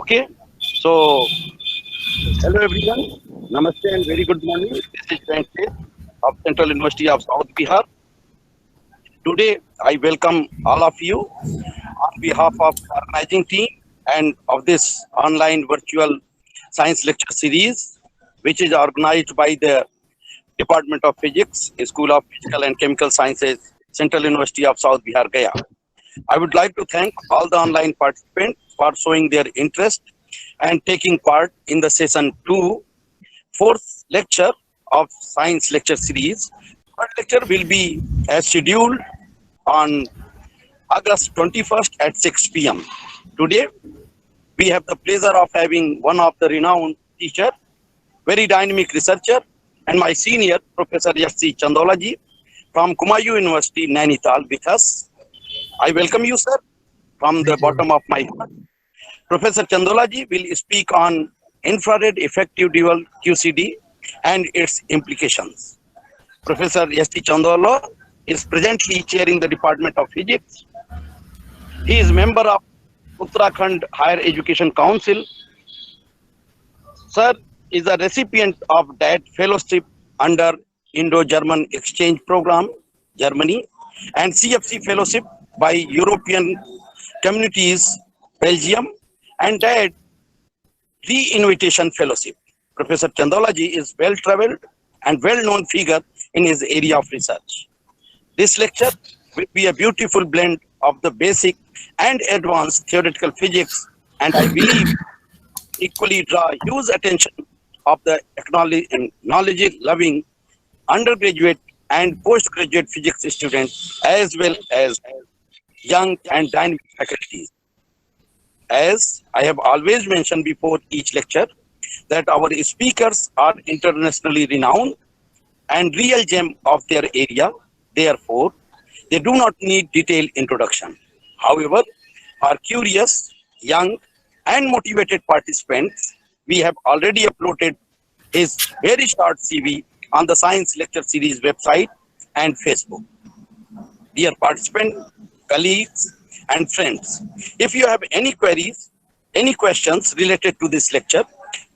Okay, so hello everyone, Namaste and very good morning. This is Venkat of Central University of South Bihar. Today, I welcome all of you on behalf of the organizing team and of this online virtual science lecture series, which is organized by the Department of Physics, School of Physical and Chemical Sciences, Central University of South Bihar, Gaya. I would like to thank all the online participants for showing their interest and taking part in the session 2, fourth lecture of science lecture series. Third lecture will be as scheduled on August 21st at 6 p.m. Today, we have the pleasure of having one of the renowned teacher, very dynamic researcher, and my senior, Professor Chandola ji from Kumaun University, Nainital with us. I welcome you, sir, from the bottom of my heart. Professor Chandola ji will speak on infrared effective dual QCD and its implications. Professor Chandola is presently chairing the Department of Physics. He is member of Uttarakhand Higher Education Council. Sir is a recipient of that fellowship under Indo-German Exchange Program, Germany, and CFC Fellowship by European Communities, Belgium, and that Re-Invitation Fellowship. Professor Chandola ji is well-traveled and well-known figure in his area of research. This lecture will be a beautiful blend of the basic and advanced theoretical physics, and I believe equally draw huge attention of the knowledge-loving undergraduate and postgraduate physics students as well as young and dynamic faculties. As I have always mentioned before each lecture, that our speakers are internationally renowned and real gem of their area. Therefore, they do not need detailed introduction. However, for curious, young, and motivated participants, we have already uploaded his very short CV on the Science Lecture Series website and Facebook. Dear participants, colleagues, and friends, if you have any queries, any questions related to this lecture,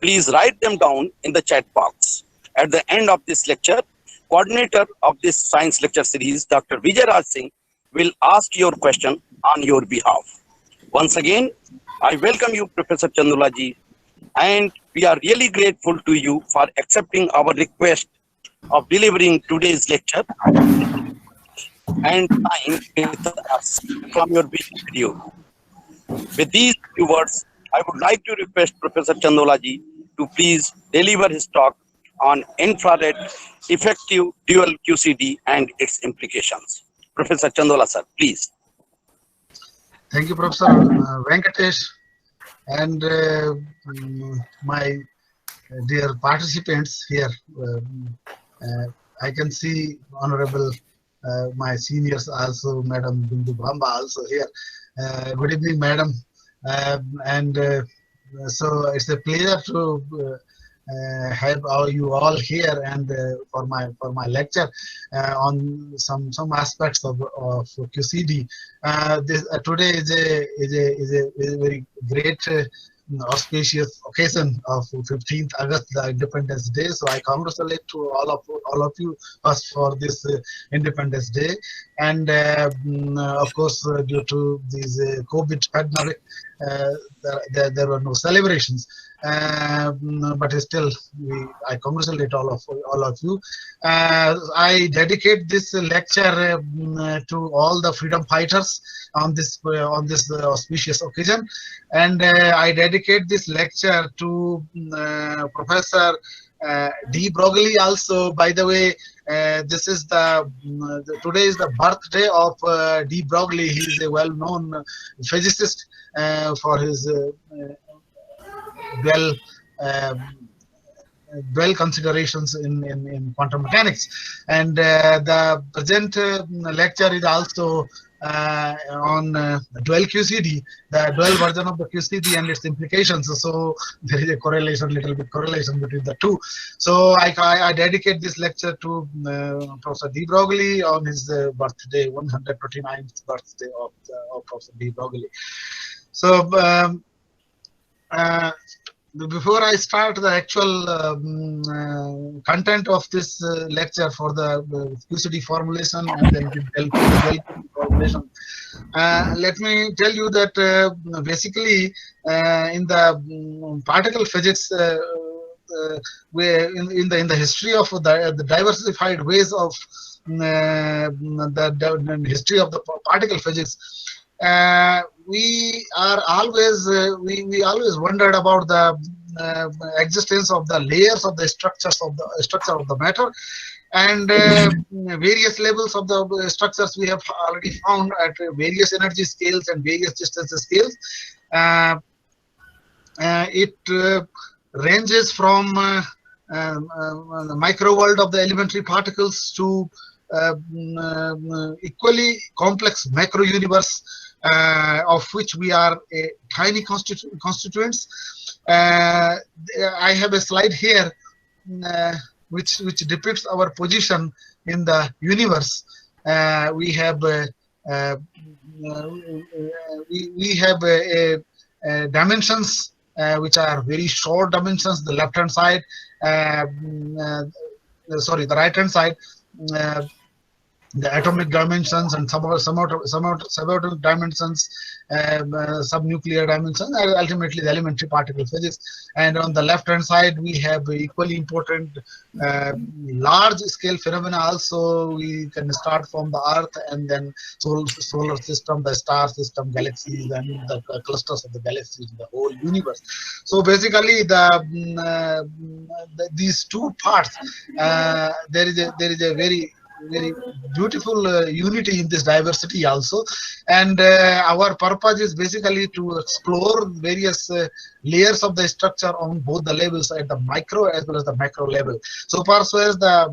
please write them down in the chat box. At the end of this lecture, coordinator of this science lecture series, Dr. Vijay Raj Singh, will ask your question on your behalf. Once again, I welcome you, Professor Chandola ji, and we are really grateful to you for accepting our request of delivering today's lecture and time with us from your busy schedule. With these few words, I would like to request Professor Chandola ji to please deliver his talk on infrared effective dual QCD and its implications. Professor Chandola sir, please. Thank you, Professor Venkatesh, and my dear participants here. I can see Honorable my seniors also, Madam Bindu Bhamba also here. Good evening, Madam. So it's a pleasure to have you all here and for my lecture on some aspects of QCD. Today is a very great auspicious occasion of 15th August, the Independence Day. So I congratulate to all of you first for this Independence Day. And of course, due to this COVID pandemic, there were no celebrations. But still, I congratulate all of you. I dedicate this lecture to all the freedom fighters on this auspicious occasion, and I dedicate this lecture to Professor D. Broglie also. By the way, this is today is the birthday of D. Broglie. He is a well-known physicist for his well considerations in quantum mechanics, and the present lecture is also on dual QCD, the dual version of the QCD and its implications. So there is a little bit correlation between the two. So I dedicate this lecture to Professor D. Broglie on his birthday, 129th birthday of Professor D. Broglie. So Before I start the actual content of this lecture for the QCD formulation and then to the LQD formulation, let me tell you that basically in the particle physics, in the history of the diversified ways of the history of the particle physics, we are always we always wondered about the existence of the layers of the structure of the matter, and various levels of the structures we have already found at various energy scales and various distance scales. It ranges from the micro world of the elementary particles to equally complex macro universe, of which we are a tiny constituents. I have a slide here which depicts our position in the universe. We have dimensions which are very short dimensions. The left hand side, sorry, the right hand side, the atomic dimensions and subatomic dimensions, subnuclear dimensions, and ultimately the elementary particle physics. And on the left hand side, we have equally important large scale phenomena also. We can start from the Earth and then solar system, the star system, galaxies, and the clusters of the galaxies in the whole universe. So basically, these two parts, there is a very beautiful unity in this diversity also, and our purpose is basically to explore various layers of the structure on both the levels, at the micro as well as the macro level. So far so as the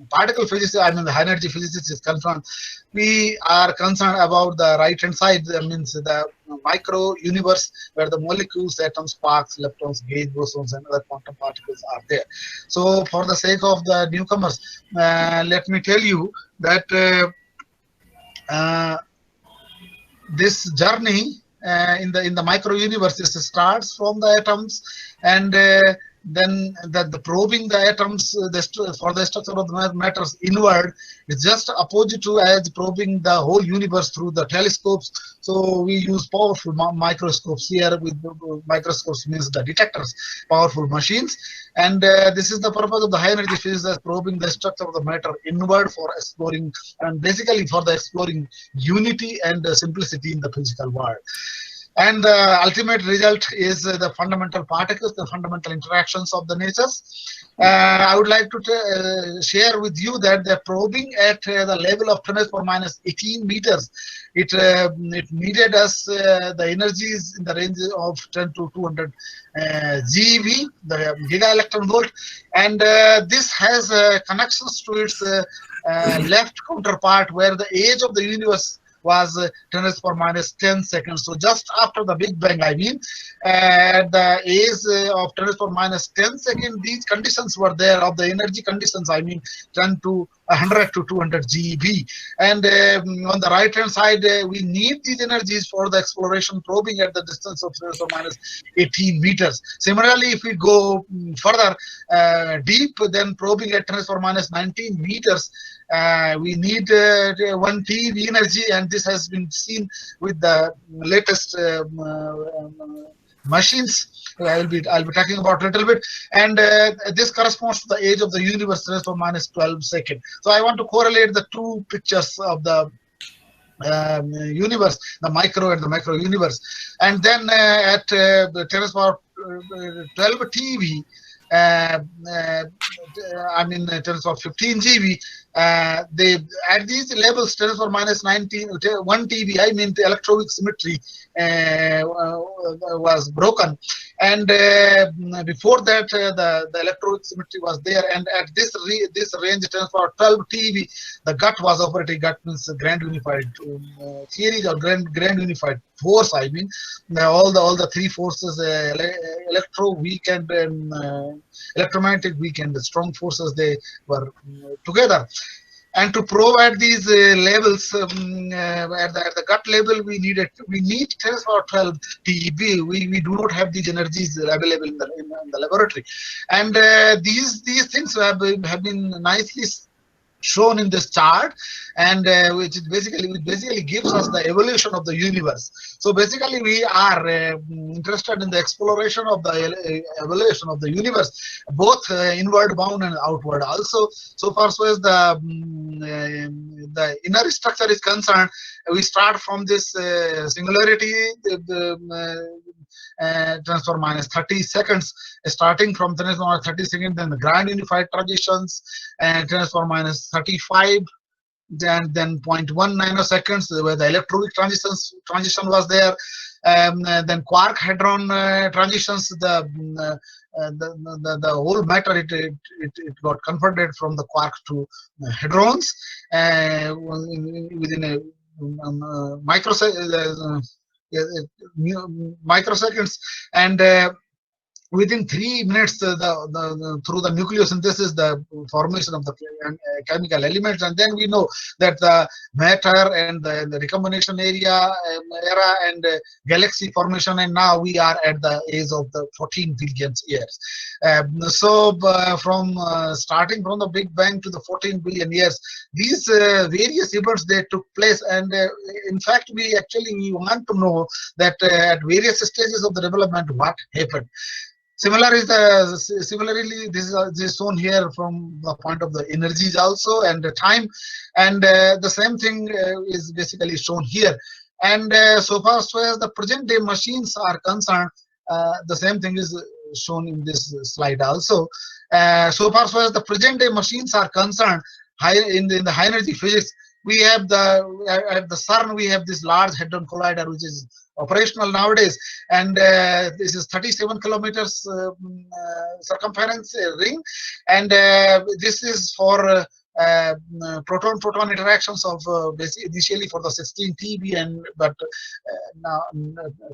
particle physics, I mean the high energy physics is concerned, we are concerned about the right hand side. That means the micro universe where the molecules, atoms, quarks, leptons, gauge bosons, and other quantum particles are there. So for the sake of the newcomers, let me tell you that this journey in the micro universe starts from the atoms, and then the probing the atoms for the structure of the matters inward is just opposite to as probing the whole universe through the telescopes. So we use powerful microscopes here. With microscopes means the detectors, powerful machines, and this is the purpose of the high energy physics, as probing the structure of the matter inward for exploring, and basically for the exploring unity and simplicity in the physical world. And the ultimate result is the fundamental particles, the fundamental interactions of the natures. I would like to share with you that the probing at the level of 10⁻⁻18 meters, it needed us the energies in the range of 10 to 200 GeV, the giga electron volt, and this has connections to its left counterpart, where the age of the universe was 10⁻⁻10 seconds. So just after the Big Bang, I mean, at the age of 10⁻⁻10 seconds, these conditions were there of the energy conditions. I mean, 10 to 100 to 200 GeV. And on the right hand side, we need these energies for the exploration probing at the distance of 10⁻18 meters. Similarly, if we go further deep, then probing at 10⁻⁻19 meters, we need 1 TeV energy, and this has been seen with the latest machines. I'll be talking about a little bit, and this corresponds to the age of the universe, 10⁻⁻12 seconds. So I want to correlate the two pictures of the universe, the micro and the macro universe, and then at 10⁻12 TeV, I mean 10⁻15 GeV, they at these levels 10⁻⁻19 1 TeV, I mean the electroweak symmetry was broken, and before that the electroweak symmetry was there, and at this range 10⁻12 TeV, the GUT was operating. GUT means grand unified theory, or grand unified force. I mean all the three forces, electro weak and electromagnetic weak and the strong forces, they were together. And to provide these levels at the gut level, we need 10 to the power 12 TeV. We do not have these energies available in the laboratory, and these things have been nicely shown in this chart, and which basically gives us the evolution of the universe. So basically we are interested in the exploration of the evolution of the universe, both inward bound and outward also. So far so as the inner structure is concerned, we start from this singularity, transfer minus 30 seconds, starting from transfer minus 30 seconds, then the grand unified transitions, and transfer minus 35, then 0.1 nanoseconds where the electronic transition was there, then quark hadron transitions, the whole matter it got converted from the quark to hadrons within a microseconds, and within 3 minutes through the nucleosynthesis, the formation of the chemical elements, and then we know that the matter and the recombination era and galaxy formation, and now we are at the age of the 14 billion years. From starting from the Big Bang to the 14 billion years, these various events they took place, and in fact we want to know that at various stages of the development what happened. Similarly, this is shown here from the point of the energies also and the time, and the same thing is basically shown here. And so far as the present day machines are concerned, the same thing is shown in this slide also. So far as the present day machines are concerned, in the high energy physics, we have at the CERN we have this Large Hadron Collider which is operational nowadays, and this is 37 kilometers circumference ring, and this is for proton-proton interactions of initially for the 16 TeV, but now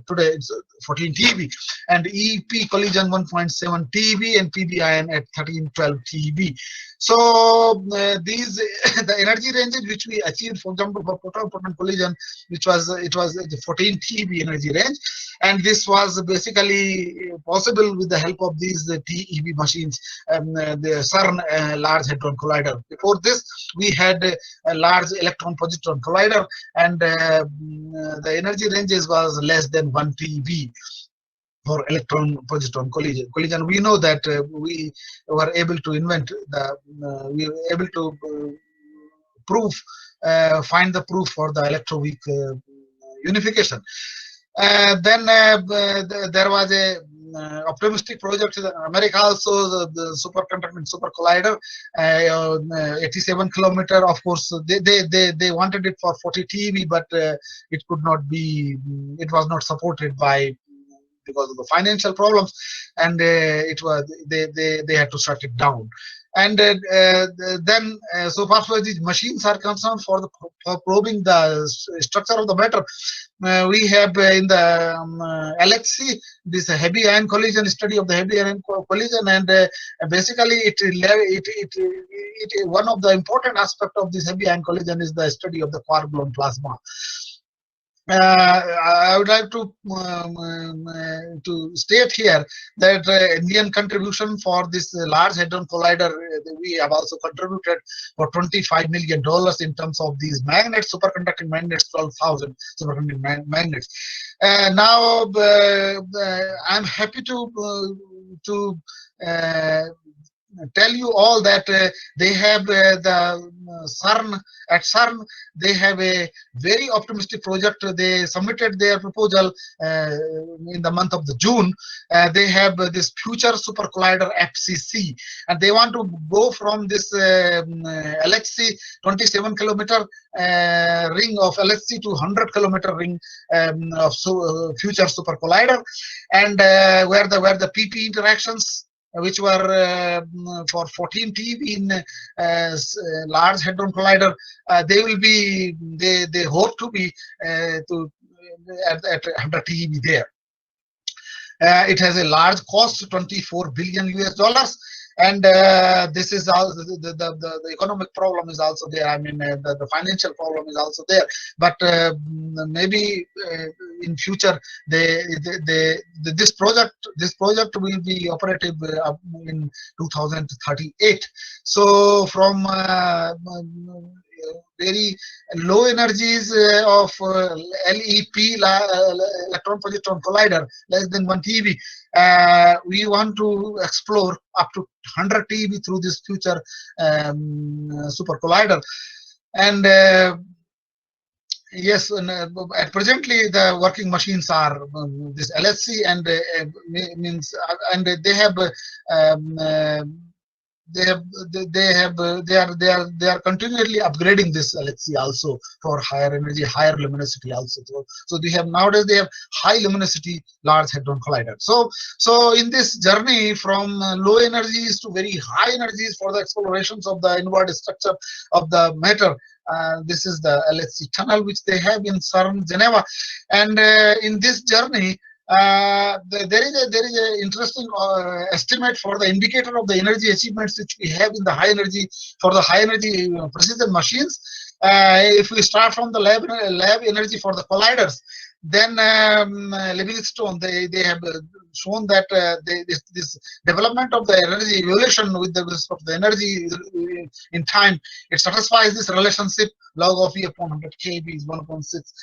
today it's 14 TeV, and EP collision 1.7 TeV, and PB ion at 1312 TeV. So these the energy ranges which we achieved, for example, for proton-proton collision, it was the 14 TeV energy range, and this was basically possible with the help of these TeV machines, the CERN Large Hadron Collider. Before this, we had a large electron-positron collider, and the energy ranges was less than 1 TeV for electron-positron collision. We know that we were able to we were able to find the proof for the electroweak unification. Then there was a optimistic project in America also, the superconducting super collider, 87 kilometer. Of course, they wanted it for 40 TeV, but it could not be. It was not supported because of the financial problems, and they had to shut it down. And then so far as these machines are concerned, for probing the structure of the matter, we have in the LHC this heavy ion collision, study of the heavy ion collision, and basically one of the important aspects of this heavy ion collision is the study of the quark-gluon plasma. I would like to state here that Indian contribution for this Large Hadron Collider, we have also contributed for $25 million in terms of these magnets, superconducting magnets, 12,000 superconducting magnets. Now I'm happy to tell you all that they have the CERN. At CERN, they have a very optimistic project. They submitted their proposal in the month of June. They have this future super collider FCC, and they want to go from this LHC 27 kilometer ring of LHC to 100 kilometer ring of future super collider, and where the PP interactions, which were for 14 TeV in Large Hadron Collider, they will be, they hope to be at 100 TeV there. It has a large cost, $24 billion US, And this is also the economic problem is also there. I mean, the financial problem is also there. But maybe in future, this project will be operative in 2038. So from very low energies of LEP, electron positron collider, less than 1 TeV, we want to explore up to 100 TeV through this future super collider. And yes, and, at presently the working machines are this LHC, and means and they have they are continually upgrading this LHC also for higher energy, higher luminosity also. So they have nowadays they have high luminosity large hadron collider. So in this journey from low energies to very high energies for the explorations of the inward structure of the matter, this is the LHC tunnel which they have in CERN Geneva. And in this journey, there is a interesting estimate for the indicator of the energy achievements which we have in the high energy, for the high energy precision machines. If we start from the lab energy for the colliders, then Livingstone, they have shown that this development of the energy evolution with the respect of the energy in time, it satisfies this relationship log of E upon 100 kb is 1.6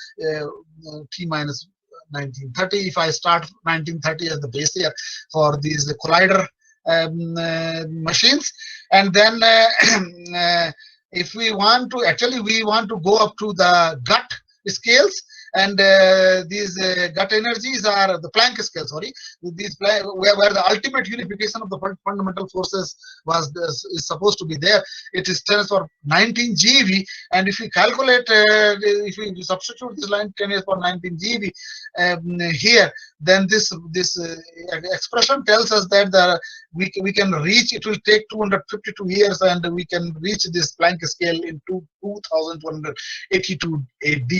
T minus 1930. If I start 1930 as the base year for these collider machines, and then if we want to, actually we want to go up to the gut scales, and these gut energies are the Planck scale, sorry, these where the ultimate unification of the fundamental forces is supposed to be there. It stands for 19 GeV, and if we calculate, if we substitute this line 10 is for 19 GeV here, then this expression tells us that we can reach, it will take 252 years, and we can reach this Planck scale in 2182 AD.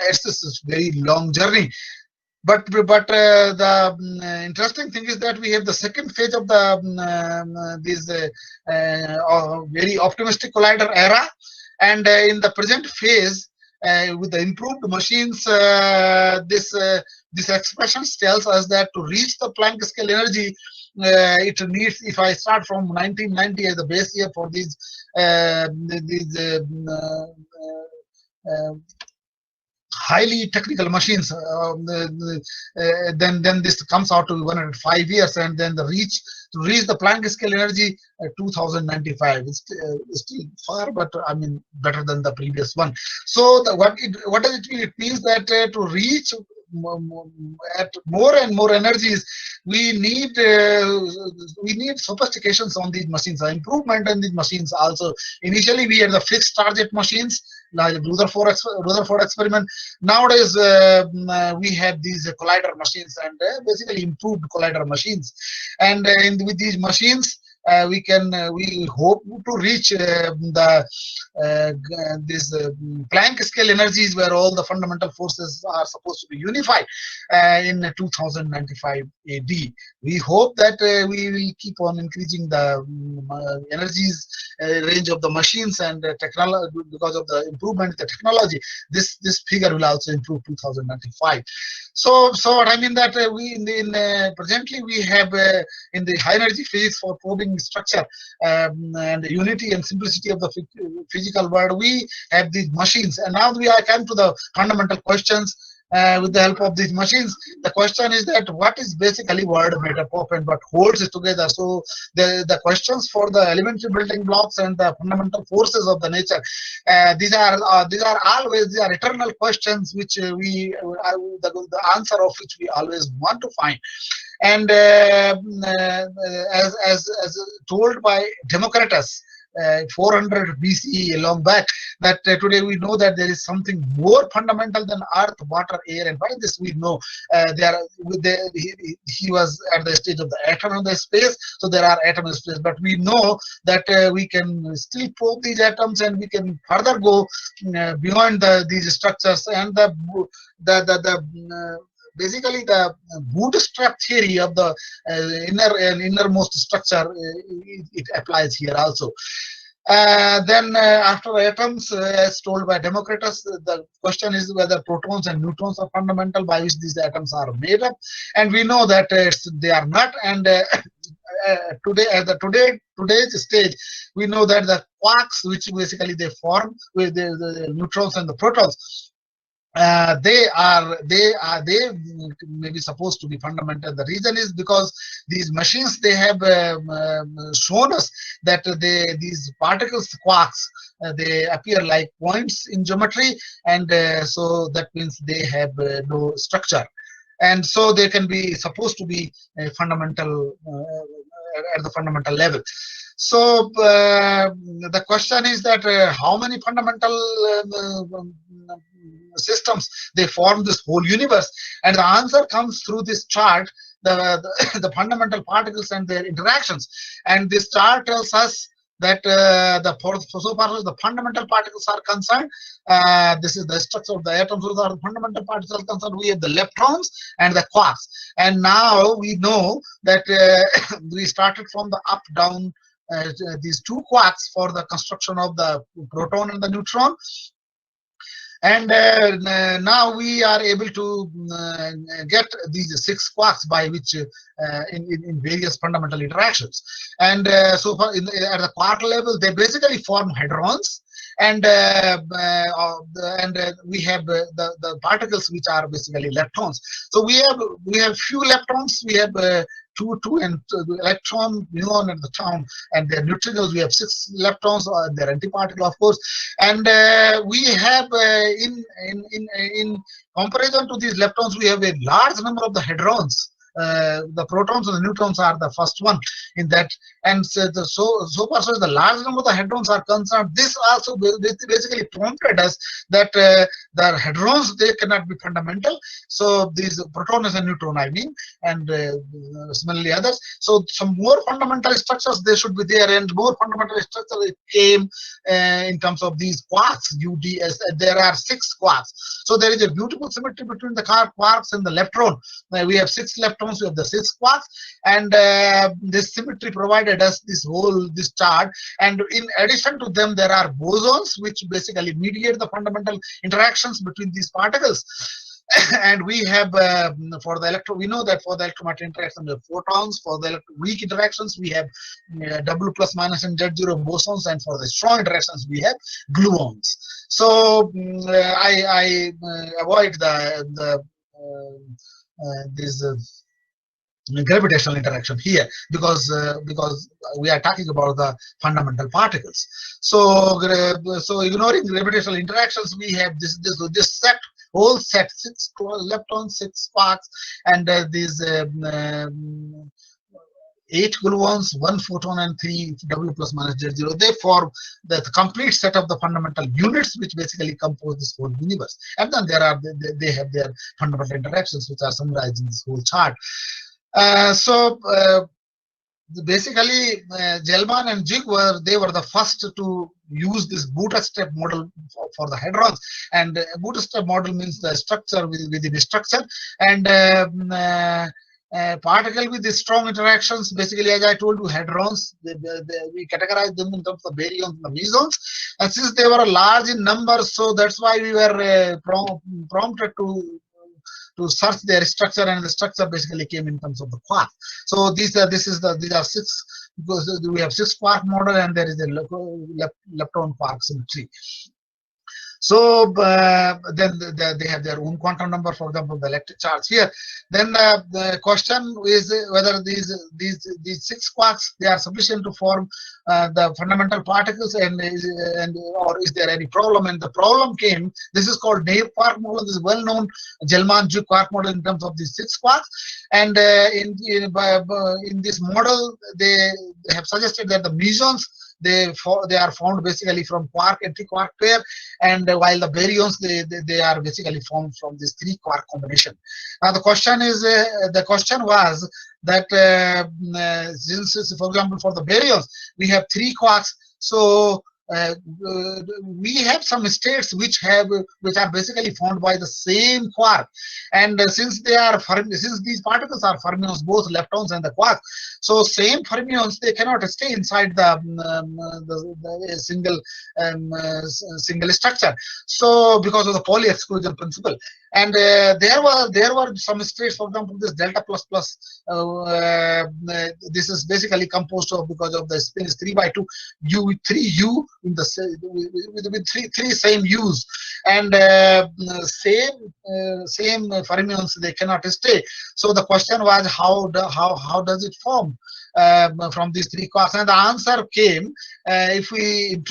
It's this very long journey. But the interesting thing is that we have the second phase of the very optimistic collider era, and in the present phase, with the improved machines, this expression tells us that to reach the Planck scale energy, it needs, if I start from 1990 as the base year for these highly technical machines, then this comes out to 105 years, and then to reach the Planck scale energy 2095. It's still far, but I mean better than the previous one. So what does it mean? It means that to reach at more and more energies, we need sophistications on these machines, improvement in these machines also. Initially we had the fixed target machines like Rutherford experiment. Nowadays we have these collider machines, and basically improved collider machines, and with these machines we hope to reach this Planck scale energies where all the fundamental forces are supposed to be unified in 2095 AD. We hope that we will keep on increasing the energies range of the machines, and technology, because of the improvement in the technology, this figure will also improve 2095. So what I mean that presently we have in the high energy phase for probing structure and the unity and simplicity of the physical world, we have these machines, and now we are come to the fundamental questions with the help of these machines. The question is that what is basically world matter, Prof, and what holds it together? So the questions for the elementary building blocks and the fundamental forces of the nature, these are eternal questions which the answer of which we always want to find. And as told by Democritus 400 BCE long back, that today we know that there is something more fundamental than earth, water, air, and by this we know he was at the stage of the atom in the space, so there are atoms in space, but we know that we can still probe these atoms, and we can further go beyond these structures, and basically the bootstrap theory of the innermost structure, it applies here also. Then after atoms, as told by Democritus, the question is whether protons and neutrons are fundamental by which these atoms are made up, and we know that they are not. And today, at the today's stage, we know that the quarks, which basically they form with the neutrons and the protons, they may be supposed to be fundamental. The reason is because these machines, they have shown us that these particles, quarks, they appear like points in geometry, and so that means they have no structure, and so they can be supposed to be fundamental at the fundamental level. So the question is that how many fundamental systems they form this whole universe, and the answer comes through this chart, the fundamental particles and their interactions. And this chart tells us that so far as the fundamental particles are concerned, this is the structure of the atoms. So the fundamental particles are concerned, we have the leptons and the quarks. And now we know that we started from the up down these two quarks for the construction of the proton and the neutron. And now we are able to get these 6 quarks by which in various fundamental interactions. And so far at the quark level, they basically form hadrons. And we have the particles which are basically leptons. So we have few leptons. We have 2 and electron, muon at the top, and their neutrinos. We have 6 leptons, their antiparticle, of course. And we have in comparison to these leptons, we have a large number of the hadrons. The protons and the neutrons are the first one in that, and so far as the large number of the hadrons are concerned, this also basically prompted us that the hadrons, they cannot be fundamental. So these protons and neutron, I mean, and similarly others. So some more fundamental structures, they should be there, and more fundamental structures came in terms of these quarks, UDS. There are 6 quarks. So there is a beautiful symmetry between the quarks and the lepton. We have 6 leptons. We have the 6 quarks, and this symmetry provided us this chart. And in addition to them, there are bosons which basically mediate the fundamental interactions between these particles. And we have for the we know that for the electromagnetic interaction we have photons. For the weak interactions we have W plus minus and Z0 bosons, and for the strong interactions we have gluons. So I avoid this gravitational interaction here because we are talking about the fundamental particles. So ignoring gravitational interactions, we have this whole set, 6 leptons, 6 quarks, and these 8 gluons, 1 photon, and 3 W plus minus Z0. They form the complete set of the fundamental units which basically compose this whole universe. And then they have their fundamental interactions which are summarized in this whole chart. Basically, Gell-Mann and Jig were the first to use this bootstrap model for the hadrons. And bootstrap model means the structure within the structure, and particle with the strong interactions. Basically, as I told you, hadrons, we categorize them in terms of baryons and the mesons. And since they were large in numbers, so that's why we were prompted to search their structure, and the structure basically came in terms of the quark. So these are 6, because we have 6 quark model, and there is a lepton quark symmetry. So then they have their own quantum number, for example, the electric charge here. Then the question is whether these 6 quarks, they are sufficient to form the fundamental particles, or is there any problem? And the problem came. This is called Naive quark model. This is well-known Gell-Mann-Jig quark model in terms of these 6 quarks. And in this model, they have suggested that the mesons, they are formed basically from quark anti-quark pair, and while the baryons, they are basically formed from this 3 quark combination. Now the question was that since, for example, for the baryons we have 3 quarks, so we have some states which are basically formed by the same quark, and since these particles are fermions, both leptons and the quark, so same fermions, they cannot stay inside the single structure. So because of the Pauli exclusion principle, and there were some states, for example, this delta plus plus. This is basically composed of, because of the spin is 3/2 u with 3u in the with three same u's, and same fermions, they cannot stay. So the question was, how does it form from these three quarks? And the answer came, if we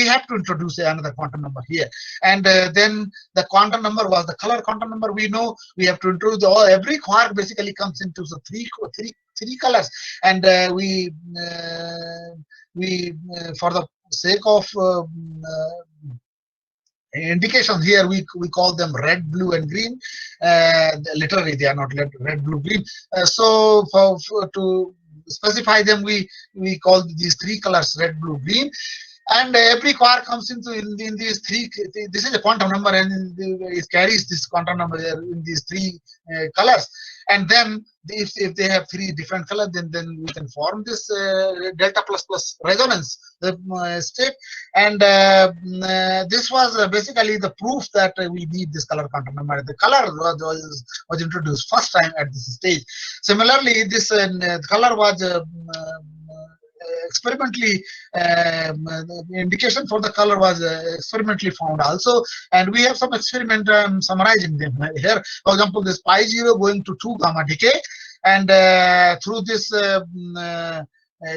have to introduce another quantum number here, and then the quantum number was the color quantum number. We know we have to introduce every quark basically comes into the three colors, and for the sake of indications here, we call them red, blue, and green. Literally, they are not red, blue, green. So to specify them, we call these three colors red, blue, green. And every quark comes into in these three. This is a quantum number, and it carries this quantum number in these three colors. And then if they have three different colors, then we can form this delta plus plus resonance state. And this was basically the proof that we need this color quantum number. The color was introduced first time at this stage. Similarly, this color was experimentally, the indication for the color was experimentally found also, and we have some experiment summarizing them here. For example, this pi 0 going to 2 gamma decay, and through this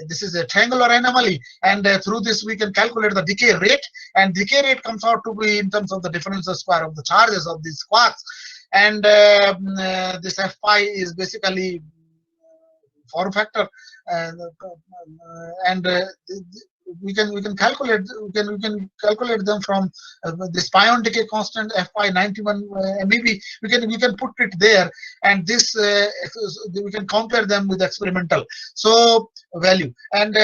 this is a triangular anomaly, and through this we can calculate the decay rate, and decay rate comes out to be in terms of the differential square of the charges of these quarks, and this f pi is basically form factor, and we can calculate them from this pion decay constant f pi 91 MeV. We can put it there, and this we can compare them with experimental value. And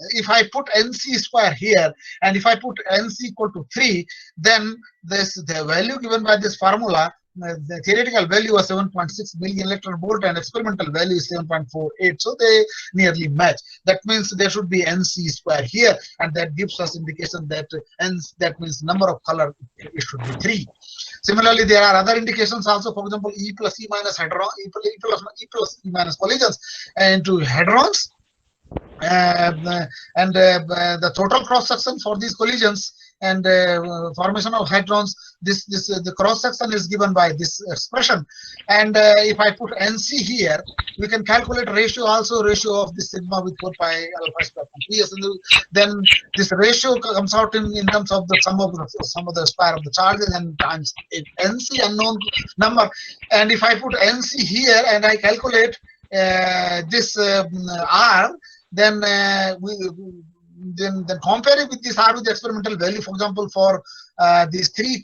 if I put NC square here, and if I put NC equal to 3, then the value given by this formula, the theoretical value was 7.6 million electron volt, and experimental value is 7.48. So they nearly match. That means there should be NC square here, and that gives us indication that that means number of color, it should be 3. Similarly, there are other indications also. For example, E plus E minus hadron, E plus E minus collisions into hadrons, and the total cross section for these collisions and formation of hadrons, the cross section is given by this expression. And if I put NC here, we can calculate ratio of the sigma with 4 pi alpha square from PS, and then this ratio comes out in terms of the sum of the square of the charges and times NC unknown number. And if I put NC here and I calculate this R, then then compare it with this R with the experimental value. For example, for these three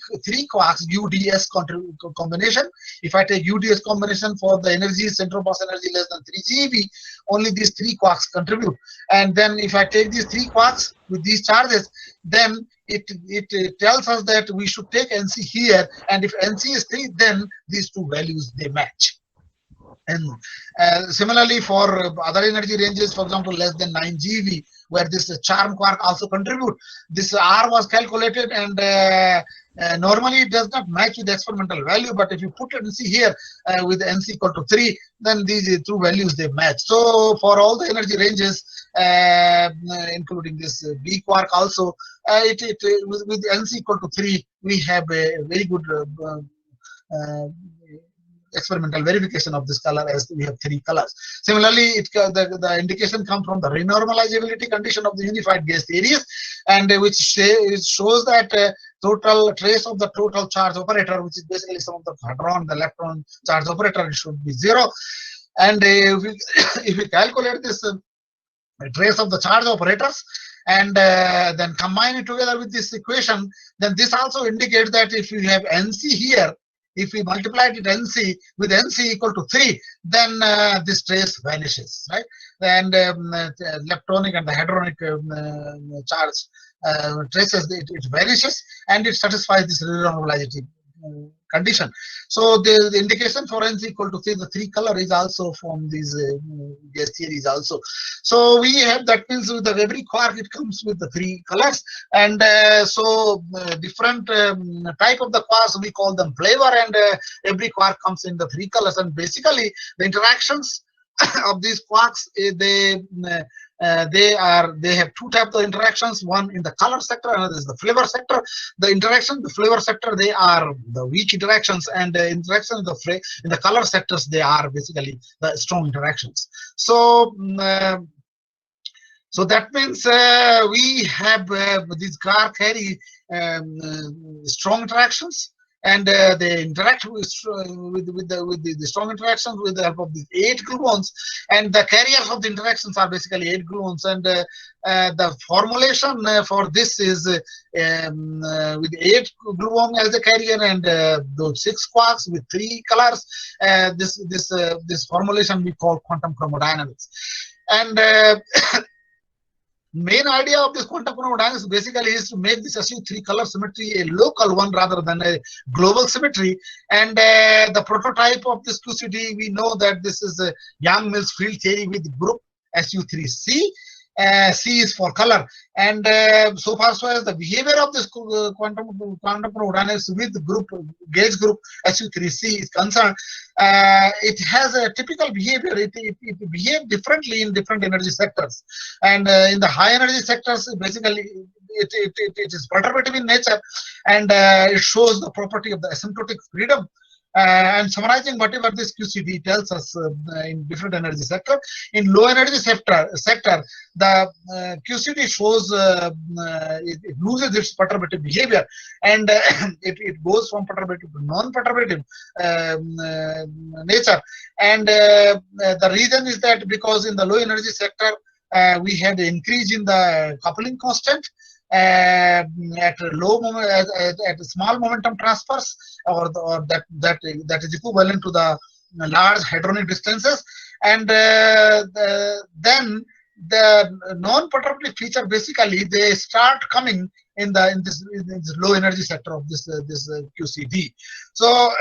quarks UDS combination, if I take UDS combination for the energy, central mass energy less than 3 GeV, only these 3 quarks contribute. And then if I take these 3 quarks with these charges, then it tells us that we should take NC here, and if NC is 3, then these two values, they match. And similarly for other energy ranges, for example, less than 9 GeV, where this charm quark also contribute, this R was calculated, and normally it does not match with the experimental value, but if you put NC here with NC equal to 3, then these two values, they match. So for all the energy ranges, including this B quark also, with NC equal to 3, we have a very good experimental verification of this color, as we have 3 colors. Similarly, the indication comes from the renormalizability condition of the unified gas theories, and which shows that total trace of the total charge operator, which is basically some of the hadron, the electron charge operator, it should be 0. And if we calculate this trace of the charge operators, and then combine it together with this equation, then this also indicates that if you have NC here, if we multiply it NC with NC equal to 3, then this trace vanishes, right? And electronic and the hadronic charge traces, it vanishes, and it satisfies this renormalization condition. So the indication for n is equal to say the 3 color is also from these gas theories also. So we have, that means with every quark it comes with the 3 colors, and different type of the quarks, we call them flavor, and every quark comes in the 3 colors, and basically the interactions of these quarks, they have 2 types of interactions, one in the color sector, another is the flavor sector. The flavor sector, they are the weak interactions, and the interactions in the color sectors, they are basically the strong interactions. So so that means we have these quarks carry strong interactions, and they interact with the strong interactions with the help of these 8 gluons, and the carriers of the interactions are basically 8 gluons, and the formulation for this is with 8 gluon as a carrier, and those 6 quarks with 3 colors. This formulation we call quantum chromodynamics, and main idea of this quantum chromodynamics basically is to make this SU3 color symmetry a local one rather than a global symmetry. And the prototype of this QCD, we know that this is a Yang-Mills field theory with group SU3C. C is for color, and so far so as the behavior of this quantum chromodynamics with the gauge group SU3C is concerned, it has a typical behavior. It behaves differently in different energy sectors, and in the high energy sectors, basically it is perturbative in nature, and it shows the property of the asymptotic freedom. And summarizing whatever this QCD tells us in different energy sector, in low energy sector, the QCD shows it loses its perturbative behavior, and it goes from perturbative to non-perturbative nature. And the reason is that because in the low energy sector we had an increase in the coupling constant at small momentum transfers, or that is equivalent to the large hadronic distances, and then the non-perturbative feature, basically they start coming in this low energy sector of this QCD. So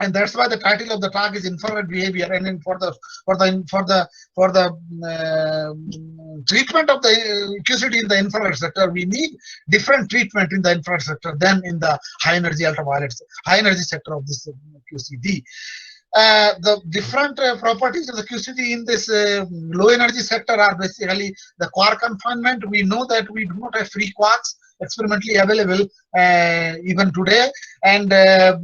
and that's why the title of the talk is infrared behavior. And then for the treatment of the QCD in the infrared sector, we need different treatment in the infrared sector than in the high energy sector of this QCD. The different properties of the QCD in this low energy sector are basically the quark confinement. We know that we do not have free quarks experimentally available even today, and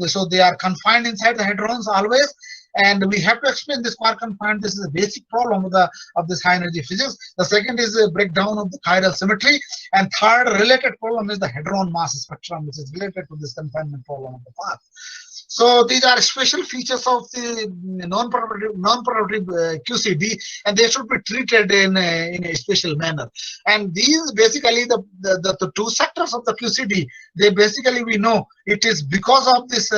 so they are confined inside the hadrons always, and we have to explain this quark confinement. This is a basic problem of this high energy physics. The second is a breakdown of the chiral symmetry, and third related problem is the hadron mass spectrum, which is related to this confinement problem of the quark. So these are special features of the non-perturbative QCD, and they should be treated in a special manner. And these basically the 2 sectors of the QCD, they basically, we know it is because of this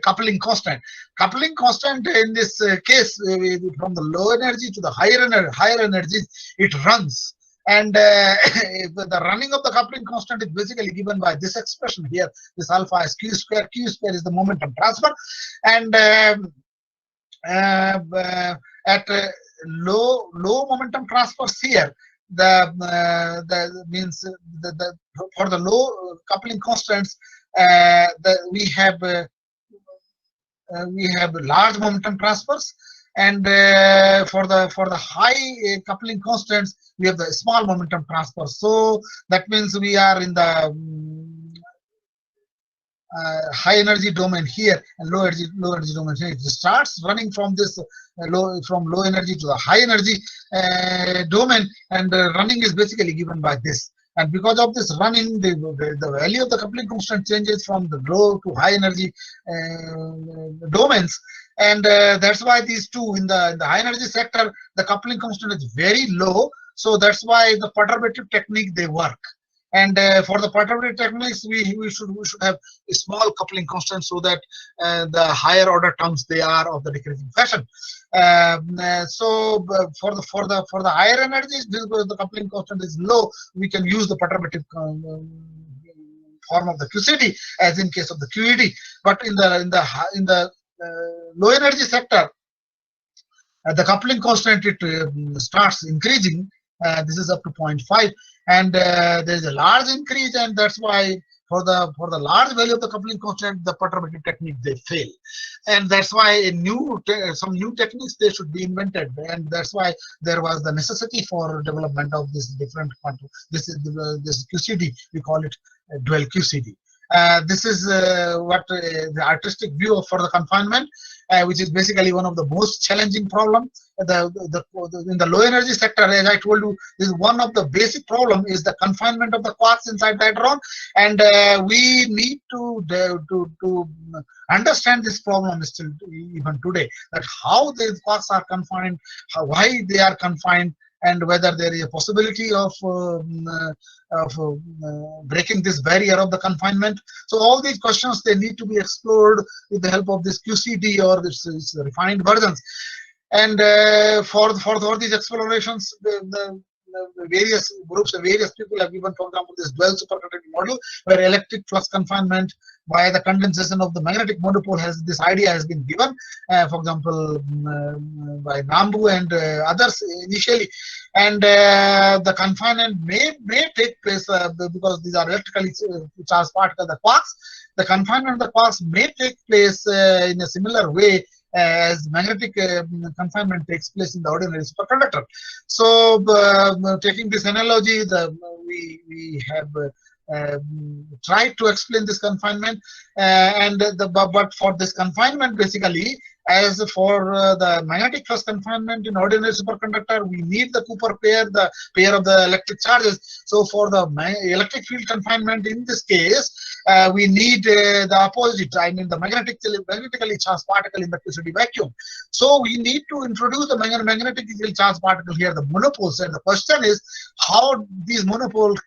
coupling constant. Coupling constant in this case, from the low energy to the higher energies, it runs. And the running of the coupling constant is basically given by this expression here. This alpha is q square. Q square is the momentum transfer, and at low momentum transfers here, means for the low coupling constants, we have large momentum transfers, and for the high coupling constants, we have the small momentum transfer. So that means we are in the high energy domain here, and low energy domain here. It starts running from this low energy to the high energy domain, and running is basically given by this. And because of this running, the value of the coupling constant changes from the low to high energy domains, and that's why these two in the high energy sector, the coupling constant is very low. So that's why the perturbative technique, they work. And for the perturbative techniques, we should have a small coupling constant so that the higher order terms they are of the decreasing fashion. For the higher energies, because the coupling constant is low, we can use the perturbative form of the QCD as in case of the QED. But in the low energy sector, the coupling constant it starts increasing. This is up to 0.5, and there is a large increase, and that's why for the large value of the coupling constant, the perturbative technique they fail, and that's why some new techniques they should be invented, and that's why there was the necessity for development of this different quantum. This is this QCD, we call it dual QCD. This is what the artistic view for the confinement, which is basically one of the most challenging problem. In the low energy sector, as I told you, this is one of the basic problem is the confinement of the quarks inside the hadron, and we need to understand this problem still even today, that how these quarks are confined, why they are confined, and whether there is a possibility of breaking this barrier of the confinement. So all these questions, they need to be explored with the help of this QCD or this refined versions. And for these explorations, the various groups and various people have given, for example, this dual superconducting model where electric flux confinement by the condensation of the magnetic monopole this idea has been given, for example, by Nambu and others initially. And the confinement may take place because these are electrically charged particles, the quarks. The confinement of the quarks may take place in a similar way as magnetic confinement takes place in the ordinary superconductor. So, taking this analogy, we have tried to explain this confinement, but for this confinement, basically, as for the magnetic flux confinement in ordinary superconductor, we need the Cooper pair, the pair of the electric charges. So for the electric field confinement in this case, we need the opposite, I mean the magnetically charged particle in the QCD vacuum. So we need to introduce the magnetically charged particle here, the monopoles, and the question is how these monopoles,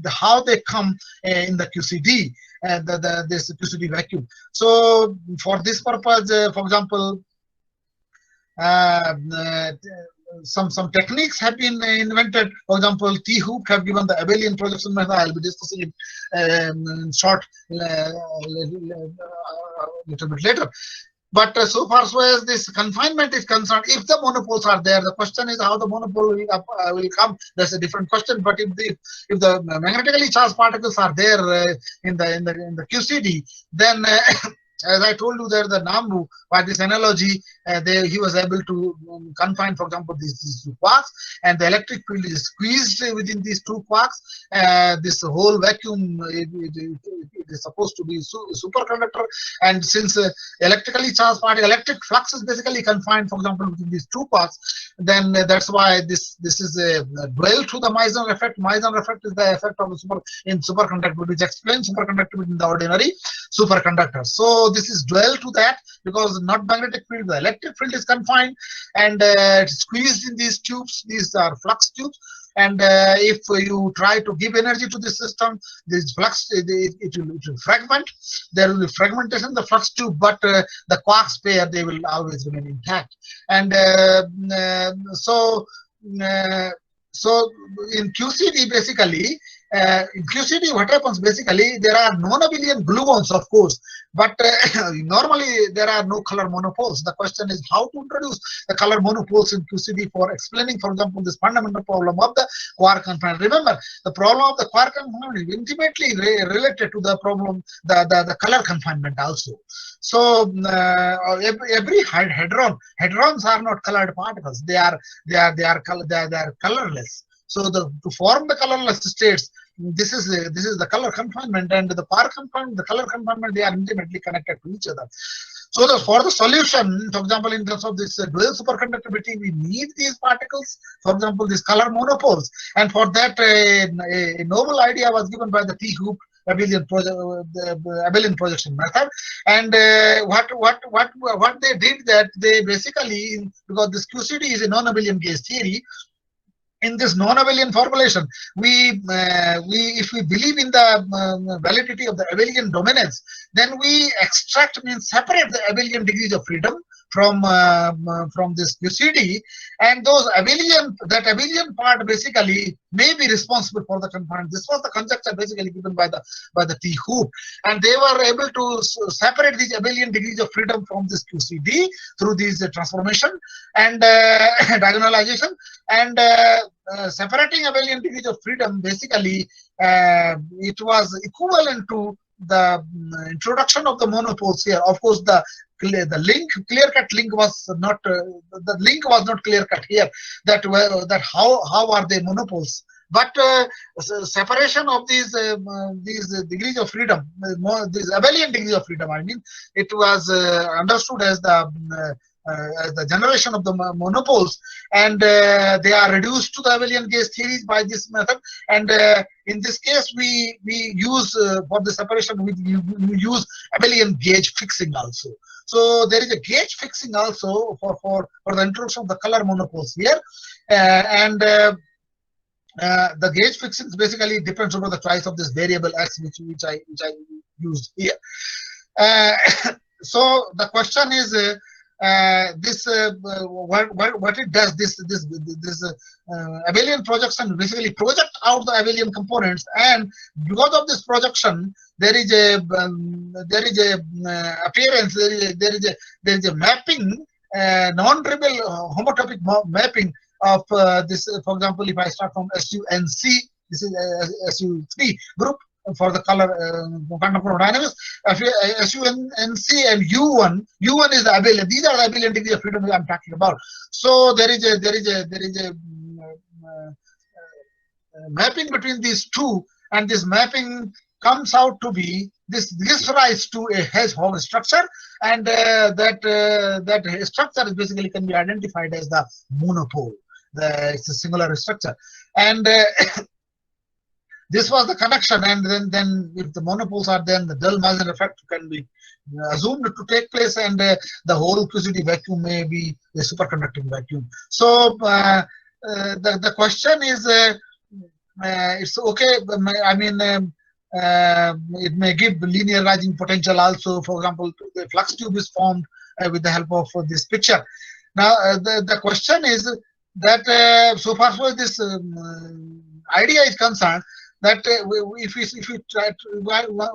how they come in the QCD, this QCD vacuum. So for this purpose, for example, some techniques have been invented. For example, T-Hoop have given the abelian projection method. I'll be discussing it in short little bit later. But so far as this confinement is concerned, if the monopoles are there, the question is how the monopole will come. That's a different question. But if the magnetically charged particles are there in the QCD, then as I told you there, the Nambu, by this analogy, he was able to confine, for example, these two quarks, and the electric field is squeezed within these two quarks. This whole vacuum it is supposed to be superconductor, and since electrically charged particle, electric flux is basically confined, for example, within these two quarks, then that's why this is a dual to the Meissner effect. Meissner effect is the effect of the superconductor, which explains superconductivity in the ordinary superconductor. So this is dual to that, because not magnetic field, the electric field is confined, and it's squeezed in these tubes. These are flux tubes, and if you try to give energy to this system, this flux it will fragment. There will be fragmentation in the flux tube, but the quarks pair, they will always remain intact. And so in QCD, basically, in QCD, what happens basically, there are non-abelian gluons, of course, but normally there are no color monopoles. The question is how to introduce the color monopoles in QCD for explaining, for example, this fundamental problem of the quark confinement. Remember, the problem of the quark confinement is intimately related to the problem, the color confinement also. So every hadrons are not colored particles. They are colorless. So to form the colorless states, this is the color confinement, and the quark confinement, the color confinement, they are intimately connected to each other. So for the solution, for example, in terms of this dual superconductivity, we need these particles, for example, these color monopoles, and for that a novel idea was given by the T-Hoop abelian projection method. And what they did, that they basically, because this QCD is a non-abelian gauge theory, in this non-abelian formulation, if we believe in the validity of the abelian dominance, then we extract, means separate the abelian degrees of freedom from this QCD, and that abelian part basically may be responsible for the confinement. This was the conjecture basically given by the T hoop, and they were able to separate these abelian degrees of freedom from this QCD through these transformation and diagonalization, and separating abelian degrees of freedom basically it was equivalent to the introduction of the monopoles here. Of course, the clear-cut link was not clear-cut here. That how are they monopoles? But separation of these degrees of freedom, these abelian degrees of freedom, I mean, it was understood as the generation of the monopoles, and they are reduced to the abelian gauge theories by this method. And in this case, we use for the separation we use abelian gauge fixing also. So there is a gauge fixing also for the introduction of the color monopoles here, and the gauge fixing basically depends on the choice of this variable x, which I used here. So the question is what it does, this abelian projection basically project out the abelian components, and because of this projection there is a appearance, there is a mapping, non-trivial homotopy mapping of this. For example, if I start from SUNC, this is SU3 group for the color quantum chromodynamics, SUNC and U1 is the abelian. These are the abelian degrees of freedom I'm talking about. So there is a mapping between these two, and this mapping comes out to be this gives rise to a Hess-Hall structure, and that structure is basically can be identified as the monopole. It's a singular structure, and this was the connection. And then if the monopoles are, then the Dell-Mason effect can be assumed to take place, and the whole QCD vacuum may be a superconducting vacuum. So the question is, it's okay. I mean, it may give linear rising potential also. For example, the flux tube is formed with the help of this picture. Now the question is that so far as this idea is concerned, that if we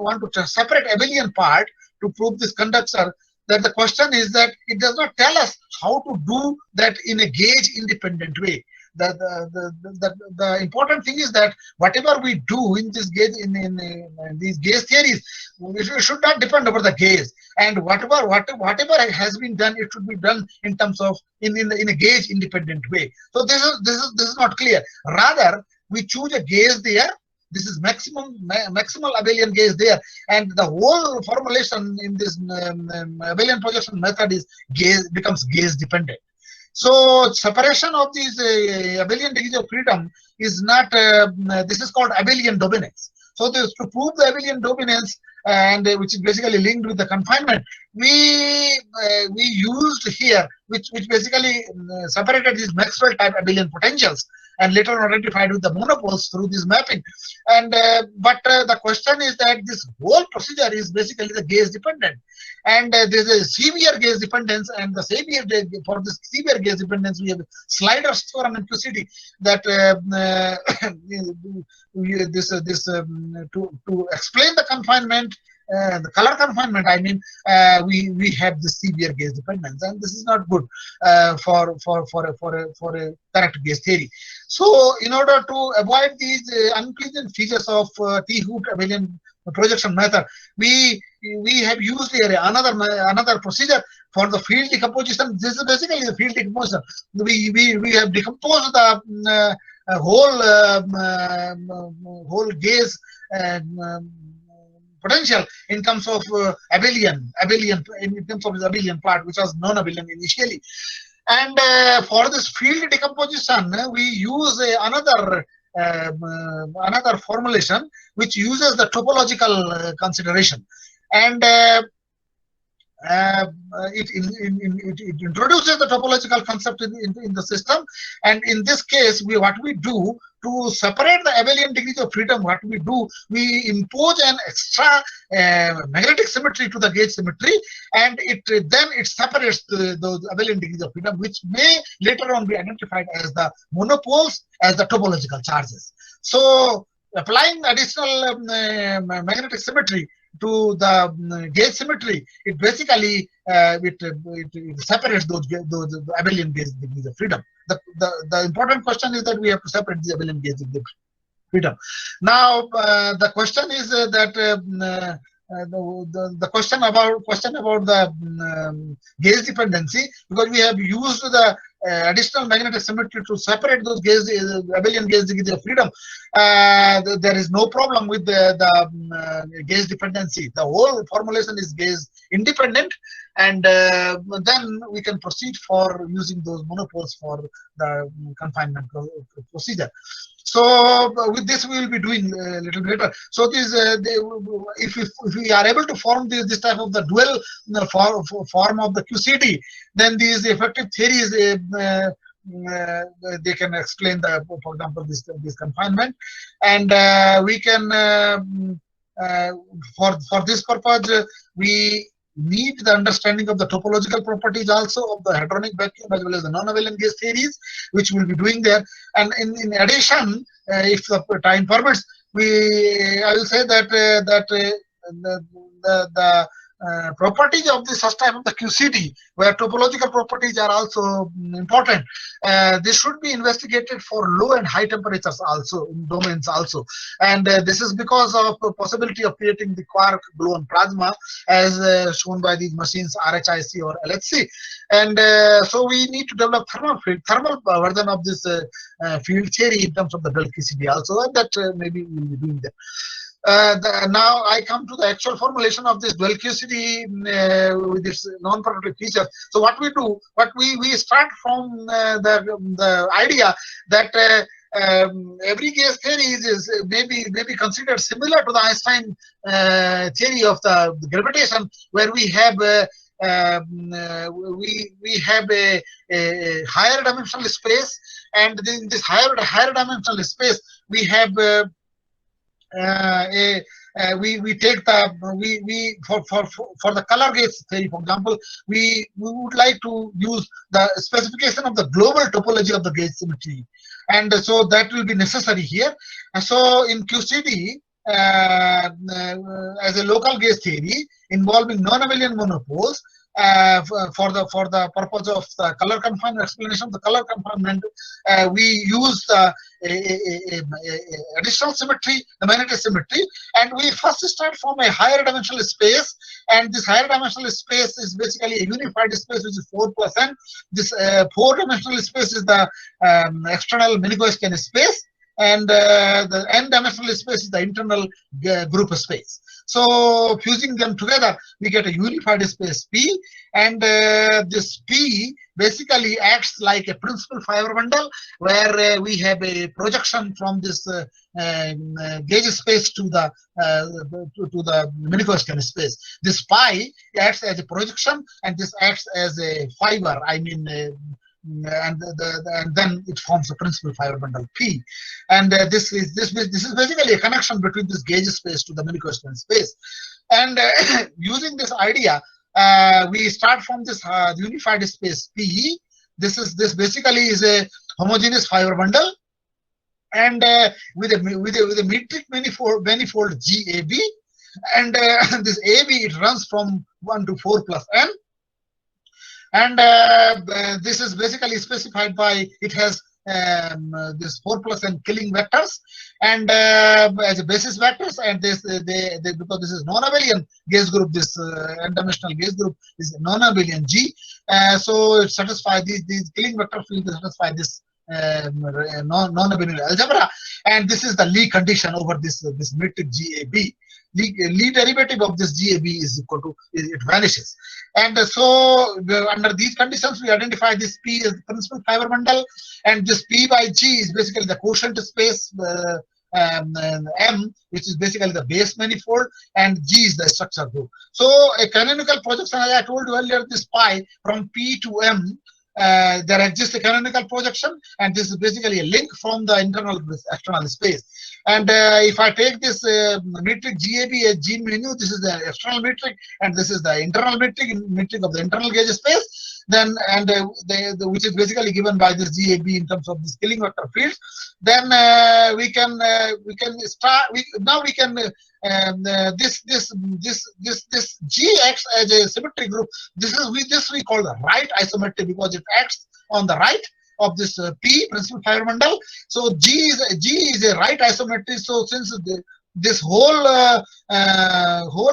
want to separate abelian part to prove this conductor, that the question is that it does not tell us how to do that in a gauge independent way. The important thing is that whatever we do in this gauge in these gauge theories, we should not depend over the gauge, and whatever has been done, it should be done in terms of in a gauge independent way. So this is not clear. Rather, we choose a gauge there. This is maximal abelian gauge there, and the whole formulation in this abelian projection method becomes gauge dependent. So separation of these abelian degrees of freedom is not. This is called abelian dominance. So to prove the abelian dominance, and which is basically linked with the confinement, we used here, which basically separated these Maxwell type abelian potentials, and later on identified with the monopoles through this mapping. And but the question is that this whole procedure is basically the gauge dependent, and there's a severe gauge dependence, and the for this severe gauge dependence we have Slider's theorem in QCD that to explain the confinement, the color confinement, I mean, we have the severe gauge dependence, and this is not good for a correct gauge theory. So, in order to avoid these unpleasant features of T-hoop abelian projection method, we have used another procedure for the field decomposition. This is basically the field decomposition. We have decomposed the whole gauge potential in terms of abelian in terms of the abelian part, which was non-abelian initially. And for this field decomposition, we use another formulation which uses the topological consideration. And it introduces the topological concept in the system, and in this case, what we do to separate the abelian degrees of freedom, what we do, we impose an extra magnetic symmetry to the gauge symmetry, and then it separates those abelian degrees of freedom, which may later on be identified as the monopoles, as the topological charges. So applying additional magnetic symmetry to the gauge symmetry, it basically it separates those abelian gauge degrees of freedom. The important question is that we have to separate the abelian gauge degrees of freedom. Now the question is the question about the gauge dependency, because we have used the additional magnetic symmetry to separate those abelian gauge degrees of freedom. There is no problem with the gauge dependency. The whole formulation is gauge independent, and then we can proceed for using those monopoles for the confinement procedure. So with this we will be doing a little later. So this, if we are able to form this type of the dual form of the QCD, then these effective theories they can explain the, for example, this confinement, and we can for this purpose we need the understanding of the topological properties also of the hadronic vacuum as well as the non-abelian gauge theories, which we'll be doing there. And in addition, if the time permits, I will say that the properties of such type of the QCD, where topological properties are also important, this should be investigated for low and high temperatures also, in domains also. And this is because of the possibility of creating the quark gluon plasma, as shown by these machines RHIC or LHC. And so we need to develop thermal version of this field theory in terms of the dual QCD also, and that maybe we will be doing that. Now I come to the actual formulation of this dual QCD with this non-productive feature. So what we do, we start from the idea that every gauge theory is maybe considered similar to the Einstein theory of the gravitation, where we have we have a higher dimensional space, and in this higher dimensional space we have we take the for the color gauge theory, for example, we would like to use the specification of the global topology of the gauge symmetry, and so that will be necessary here. And so in QCD, as a local gauge theory involving non-abelian monopoles, for the purpose of the color confinement, explanation of the color confinement, we use the additional symmetry, the magnetic symmetry, and we first start from a higher dimensional space, and this higher dimensional space is basically a unified space, which is 4 plus n. This 4-dimensional space is the external Minkowskian space, and the n-dimensional space is the internal group space. So fusing them together, we get a unified space P, and this P basically acts like a principal fiber bundle, where we have a projection from this gauge space to the Minkowskian space. This pi acts as a projection, and this acts as a fiber. I mean. And then it forms a principal fiber bundle P, and this is basically a connection between this gauge space to the Minkowskian space. And using this idea, we start from this unified space P. This basically is a homogeneous fiber bundle, and with a metric manifold GAB, and this AB, it runs from 1 to 4 plus n. And this is basically specified by, it has this 4 plus n killing vectors, and as a basis vectors, and this because this is non-abelian gauge group, this n-dimensional gauge group is non-abelian G, so it satisfies these killing vector fields satisfy this non-abelian algebra, and this is the Lie condition over this metric GAB. Lie derivative of this GAB is equal to, it vanishes. And so under these conditions, we identify this P as the principal fiber bundle, and this P by G is basically the quotient space M, which is basically the base manifold, and G is the structure group. So a canonical projection, as I told you earlier, this pi from P to M, there exists a canonical projection, and this is basically a link from the internal to external space. And if I take this metric GAB as G mu, this is the external metric, and this is the internal metric of the internal gauge space. Then which is basically given by this GAB in terms of the scaling vector fields. Then we can start. Now we can this GX as a symmetry group. This we call the right isometry because it acts on the right of this P principal fiber bundle. So G is a right isometry. So since this whole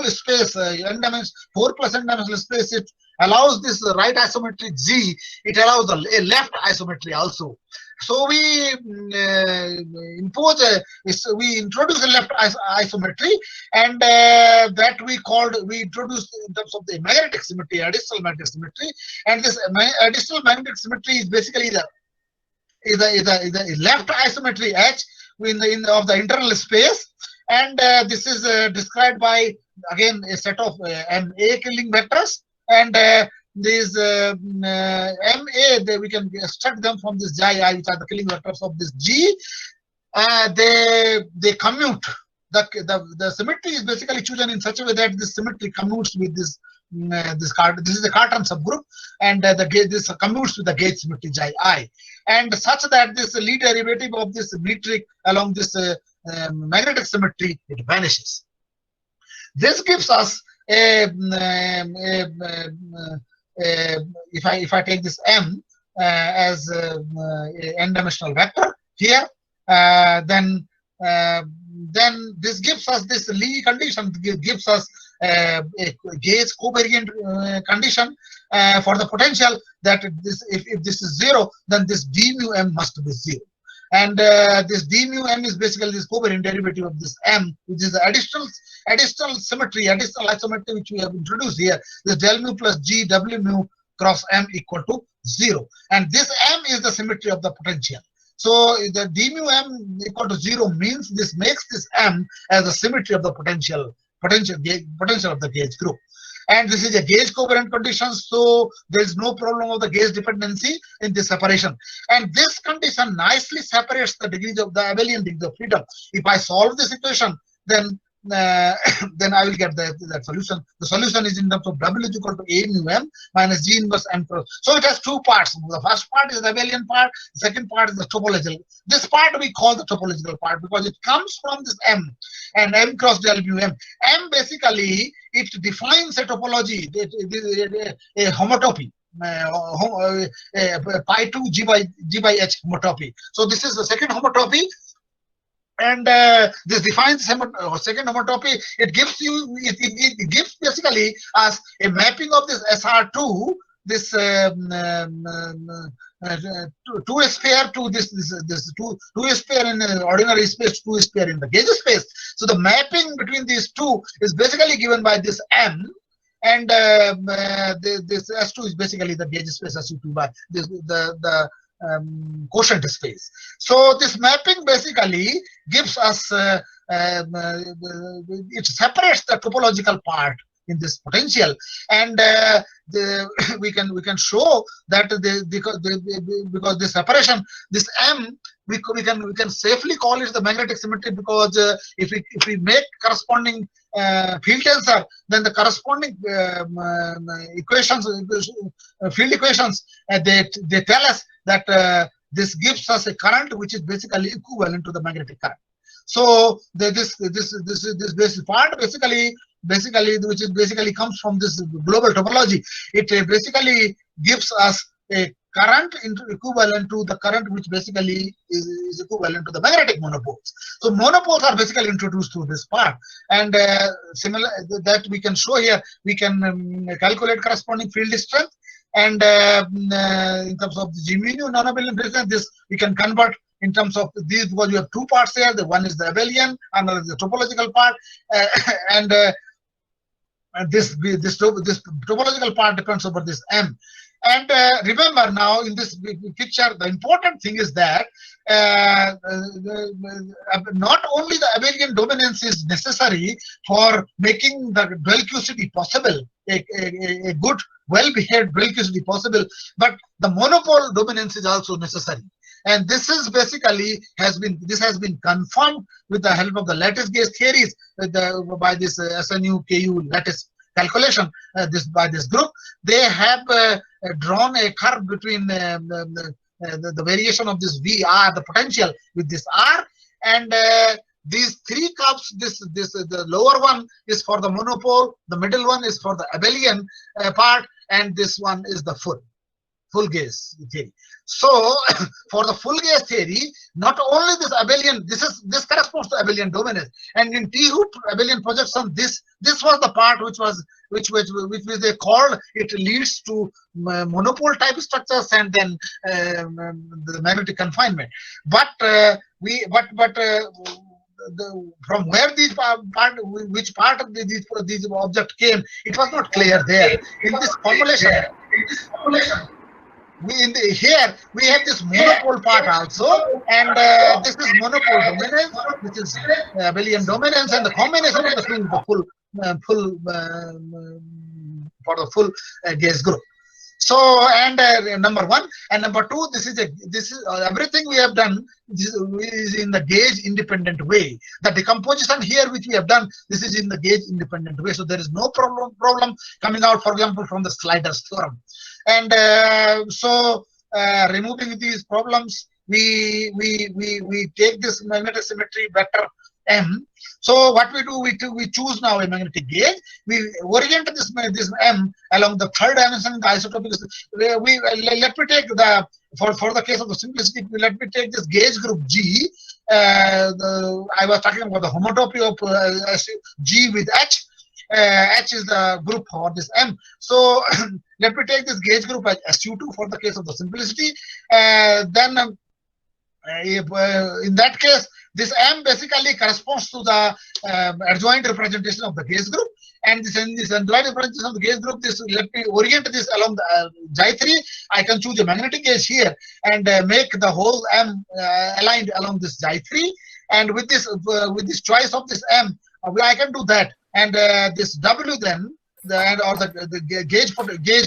space n dimension 4 plus n dimensional space, it allows this right isometry G. It allows a left isometry also. So we introduce a left isometry, and that we introduced in terms of the magnetic symmetry, additional magnetic symmetry, and this additional magnetic symmetry is basically the left isometry H of the internal space, and this is described by again a set of MA killing vectors, and these MA, we can extract them from this Gaya, which are the killing vectors of this G. They commute. The symmetry is basically chosen in such a way that this symmetry commutes with this this is the Cartan subgroup, and this commutes with the gauge symmetry Gi, and such that this lead derivative of this metric along this magnetic symmetry, it vanishes. This gives us if I take this M as n-dimensional vector here, then this gives us this Lie condition, gives us a gauge covariant condition for the potential that if this is 0, then this d mu m must be 0. And this d mu m is basically this covariant derivative of this m, which is the additional symmetry, additional isometry which we have introduced here. This del mu plus g w mu cross m equal to 0. And this m is the symmetry of the potential. So the d mu m equal to 0 means this makes this m as the symmetry of the potential of the gauge group. And this is a gauge covariant condition, so there is no problem of the gauge dependency in this separation. And this condition nicely separates the degrees of the abelian degrees of freedom. If I solve this equation, then I will get that solution. The solution is in terms of W is equal to A mu m minus G inverse m cross. So it has two parts. The first part is the abelian part. The second part is the topological. This part we call the topological part because it comes from this m and m cross del mu m. M basically it defines a topology, a homotopy. Pi 2 G by H homotopy. So this is the second homotopy. And this defines second homotopy. It gives you, it gives basically us a mapping of this SR2, this 2 sphere to this 2 sphere in ordinary space, 2 sphere in the gauge space. So the mapping between these two is basically given by this M, and this S2 is basically the gauge space SU2 by this the quotient space. So this mapping basically gives us it separates the topological part in this potential, and we can show that because this separation, this M, we can safely call it the magnetic symmetry, because if we make corresponding field tensor, then the corresponding field equations, they tell us that this gives us a current which is basically equivalent to the magnetic current. So this basic part basically which is basically comes from this global topology. It basically gives us a current equivalent to the current which basically is equivalent to the magnetic monopoles. So monopoles are basically introduced through this part, and similar that we can show here. We can calculate corresponding field strength, and in terms of the G mu non-abelian resistance, this we can convert in terms of these, because you have two parts here. The one is the abelian, another is the topological part, and this topological part depends over this M. And remember now in this picture, the important thing is that not only the abelian dominance is necessary for making the dual QCD possible, a good, well-behaved dual QCD possible, but the monopole dominance is also necessary. And this is basically has been confirmed with the help of the lattice gauge theories by this SNU KU lattice calculation. By this group, they have drawn a curve between the variation of this VR, the potential with this R, and these three curves. The lower one is for the monopole, the middle one is for the abelian part, and this one is the full gauge theory. So for the full gauge theory, not only this abelian, this corresponds to abelian dominance, and in T-hoop abelian projection, this was the part which they called it leads to monopole type structures and then the magnetic confinement. But from where which part of these object came, it was not clear there in this formulation. Here we have this monopole part also, and this is monopole dominance, which is abelian dominance, and the combination of the two, for the full gauge group. So, and number one, and number two, this is everything we have done. This is in the gauge independent way. The decomposition here, which we have done, this is in the gauge independent way. So there is no problem coming out, for example, from the Slider's theorem. And removing these problems, we take this magnetic symmetry vector M. So what we do, we choose now a magnetic gauge. We orient this M along the third dimension, the isotopic. Let me take for the case of the simplicity, let me take this gauge group G. I was talking about the homotopy of G with H. H is the group for this M. So let me take this gauge group as SU2 for the case of the simplicity. Then in that case, this M basically corresponds to the adjoint representation of the gauge group, and this adjoint representation of the gauge group. Let me orient this along the Xi3. I can choose a magnetic gauge here and make the whole M aligned along this Xi3. And with this choice of this M, I can do that. And this W then, the gauge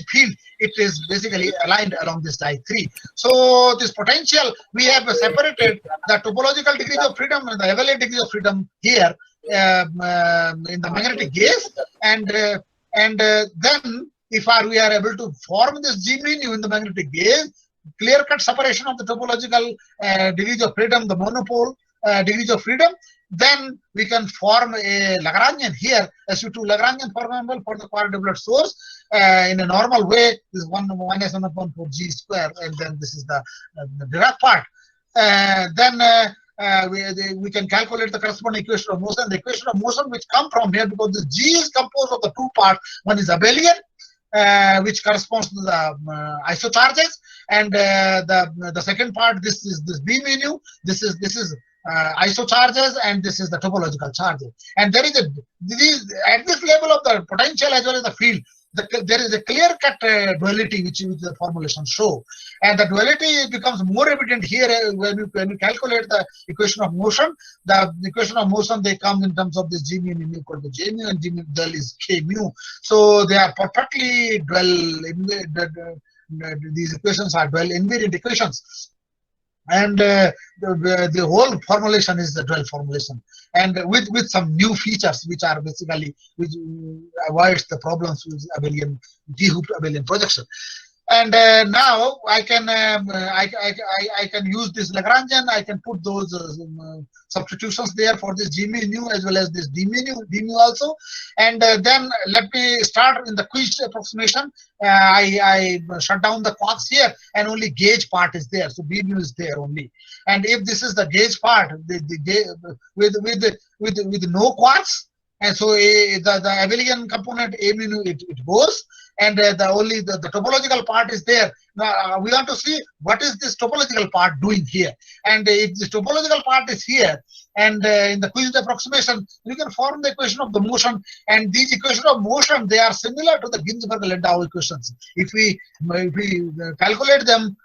field, it is basically aligned along this Xi3. So this potential, we have separated the topological degrees of freedom and the abelian degrees of freedom here in the magnetic gauge, and then if we are able to form this G mu in the magnetic gauge, clear-cut separation of the topological degrees of freedom, the monopole degrees of freedom, then we can form a Lagrangian here, SU2 Lagrangian, for example, for the quadruplet source in a normal way. This is 1 minus 1 upon 4 G square, and then this is the Dirac part. Then we can calculate the corresponding equation of motion. The equation of motion which come from here, because this G is composed of the two parts. One is abelian, which corresponds to the isocharges, and the second part, this is this B mu. This is isocharges, and this is the topological charges. And there is at this level of the potential as well as the field, there is a clear-cut duality which the formulation show, and the duality becomes more evident here when you calculate the equation of motion. The equation of motion, they come in terms of this G mu equal to J mu, and G mu del is K mu. So they are perfectly dual. These equations are dual invariant equations. And the whole formulation is the dual formulation, and with some new features which are basically which avoids the problems with abelian D-hooped abelian projection. And now I can use this Lagrangian. I can put those substitutions there for this G mu as well as this D mu also. And then let me start in the quiz approximation. I shut down the quarks here, and only gauge part is there. So B mu is there only. And if this is the gauge part, with no quarks, and so the abelian component A mu it goes, and the topological part is there. Now we want to see what is this topological part doing here, and if this topological part is here, and in the QCD approximation we can form the equation of the motion, and these equations of motion, they are similar to the Ginzburg-Landau equations. If we calculate them,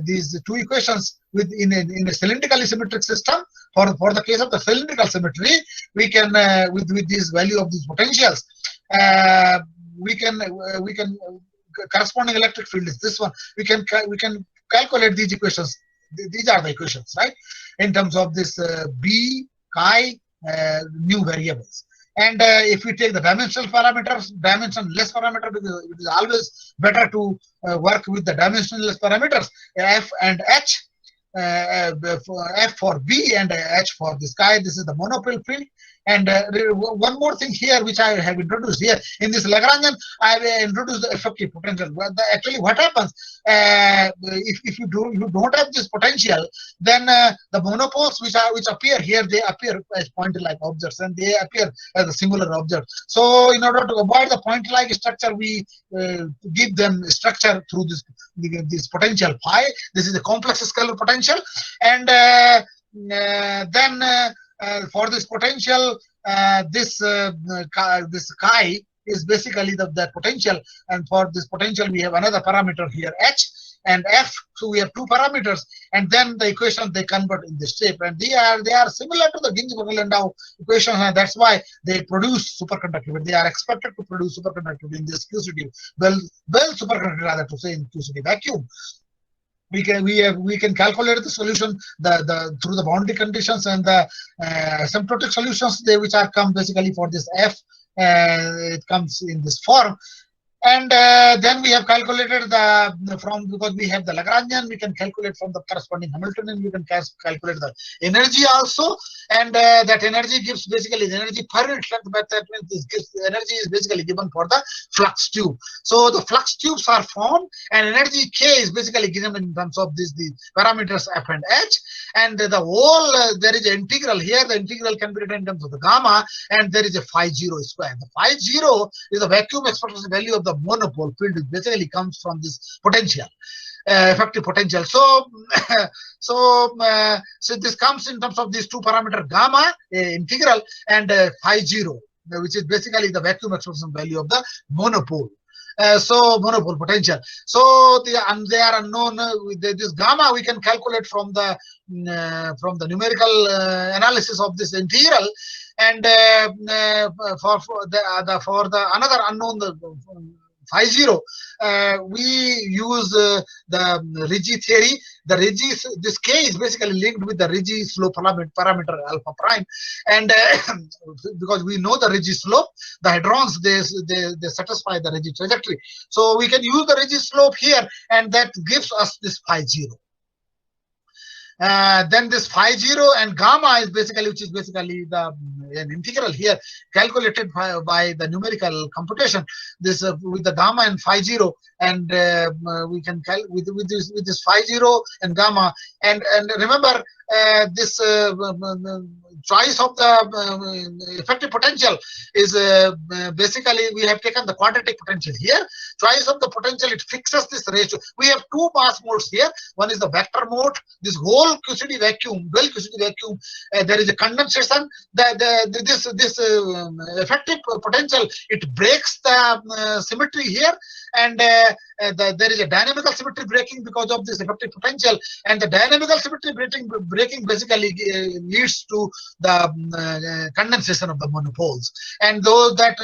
these two equations in a cylindrically symmetric system, for the case of the cylindrical symmetry, we can with this value of these potentials, we can corresponding electric field is this one. We can calculate these equations. These are the equations, right? In terms of this B, chi, new variables. And if we take the dimensional parameters, dimensionless parameter, because it is always better to work with the dimensionless parameters, F and H. F for B and H for this guy. This is the monopole field. And one more thing here, which I have introduced here in this Lagrangian, I have introduced the effective potential. Actually, what happens if you don't have this potential, then the monopoles which appear here, they appear as point-like objects, and they appear as a singular object. So, in order to avoid the point-like structure, we give them structure through this potential phi. This is a complex scalar potential, and then for this potential, this chi is basically the potential, and for this potential we have another parameter here, H and F. So we have two parameters, and then the equation they convert in this shape, and they are similar to the Ginzburg-Landau equations, and that's why they produce superconductivity. They are expected to produce superconductivity in this QCD, well superconductivity rather to say, in QCD vacuum. We can calculate the solution through the boundary conditions and the asymptotic solutions which are come basically for this F. It comes in this form. And then we have calculated because we have the Lagrangian, we can calculate from the corresponding Hamiltonian, we can calculate the energy also, and that energy gives basically the energy per unit length, but that means this energy is basically given for the flux tube. So the flux tubes are formed, and energy K is basically given in terms of the parameters F and H, and the whole there is an integral here. The integral can be written in terms of the gamma, and there is a phi 0 square. The phi 0 is the vacuum expansion value of the monopole field, which basically comes from this potential, effective potential. So so this comes in terms of these two parameter gamma integral and phi 0, which is basically the vacuum expansion value of the monopole. So monopole potential. So they are unknown. This gamma we can calculate from the numerical analysis of this integral, and for the another unknown, phi 0, we use the Ricci theory. The Ricci, this K is basically linked with the Ricci slope parameter alpha prime, and because we know the Ricci slope, the hadrons they satisfy the Ricci trajectory. So we can use the Ricci slope here, and that gives us this phi 0. Then this phi 0 and gamma is basically, which is basically an integral here calculated by the numerical computation. This with the gamma and phi 0, and we can with this phi 0 and gamma, and remember this choice of the effective potential is basically we have taken the quadratic potential here. Choice of the potential, it fixes this ratio. We have two mass modes here. One is the vector mode. This whole QCD vacuum, well QCD vacuum, there is a condensation. This effective potential, it breaks the symmetry here, and there is a dynamical symmetry breaking because of this effective potential, and the dynamical symmetry breaking basically leads to the condensation of the monopoles, and those that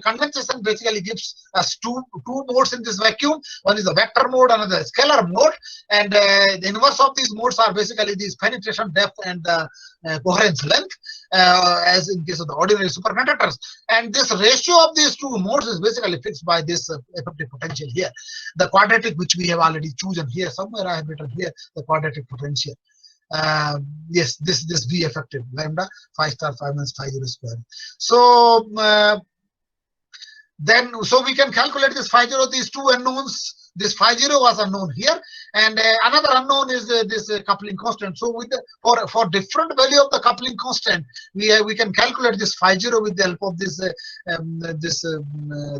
condensation basically gives us two modes in this vacuum. One is the vector mode, another scalar mode, and the inverse of these modes are basically these penetration depth and the coherence length, as in case of the ordinary superconductors. And this ratio of these two modes is basically fixed by this effective potential here, the quadratic which we have already chosen here. Somewhere I have written here the quadratic potential. Yes, this V effective lambda phi star phi minus phi 0 square. So then so we can calculate this phi 0, these two unknowns. This phi 0 was unknown here, and another unknown is this coupling constant. So with the, for different value of the coupling constant, we can calculate this phi 0 with the help of this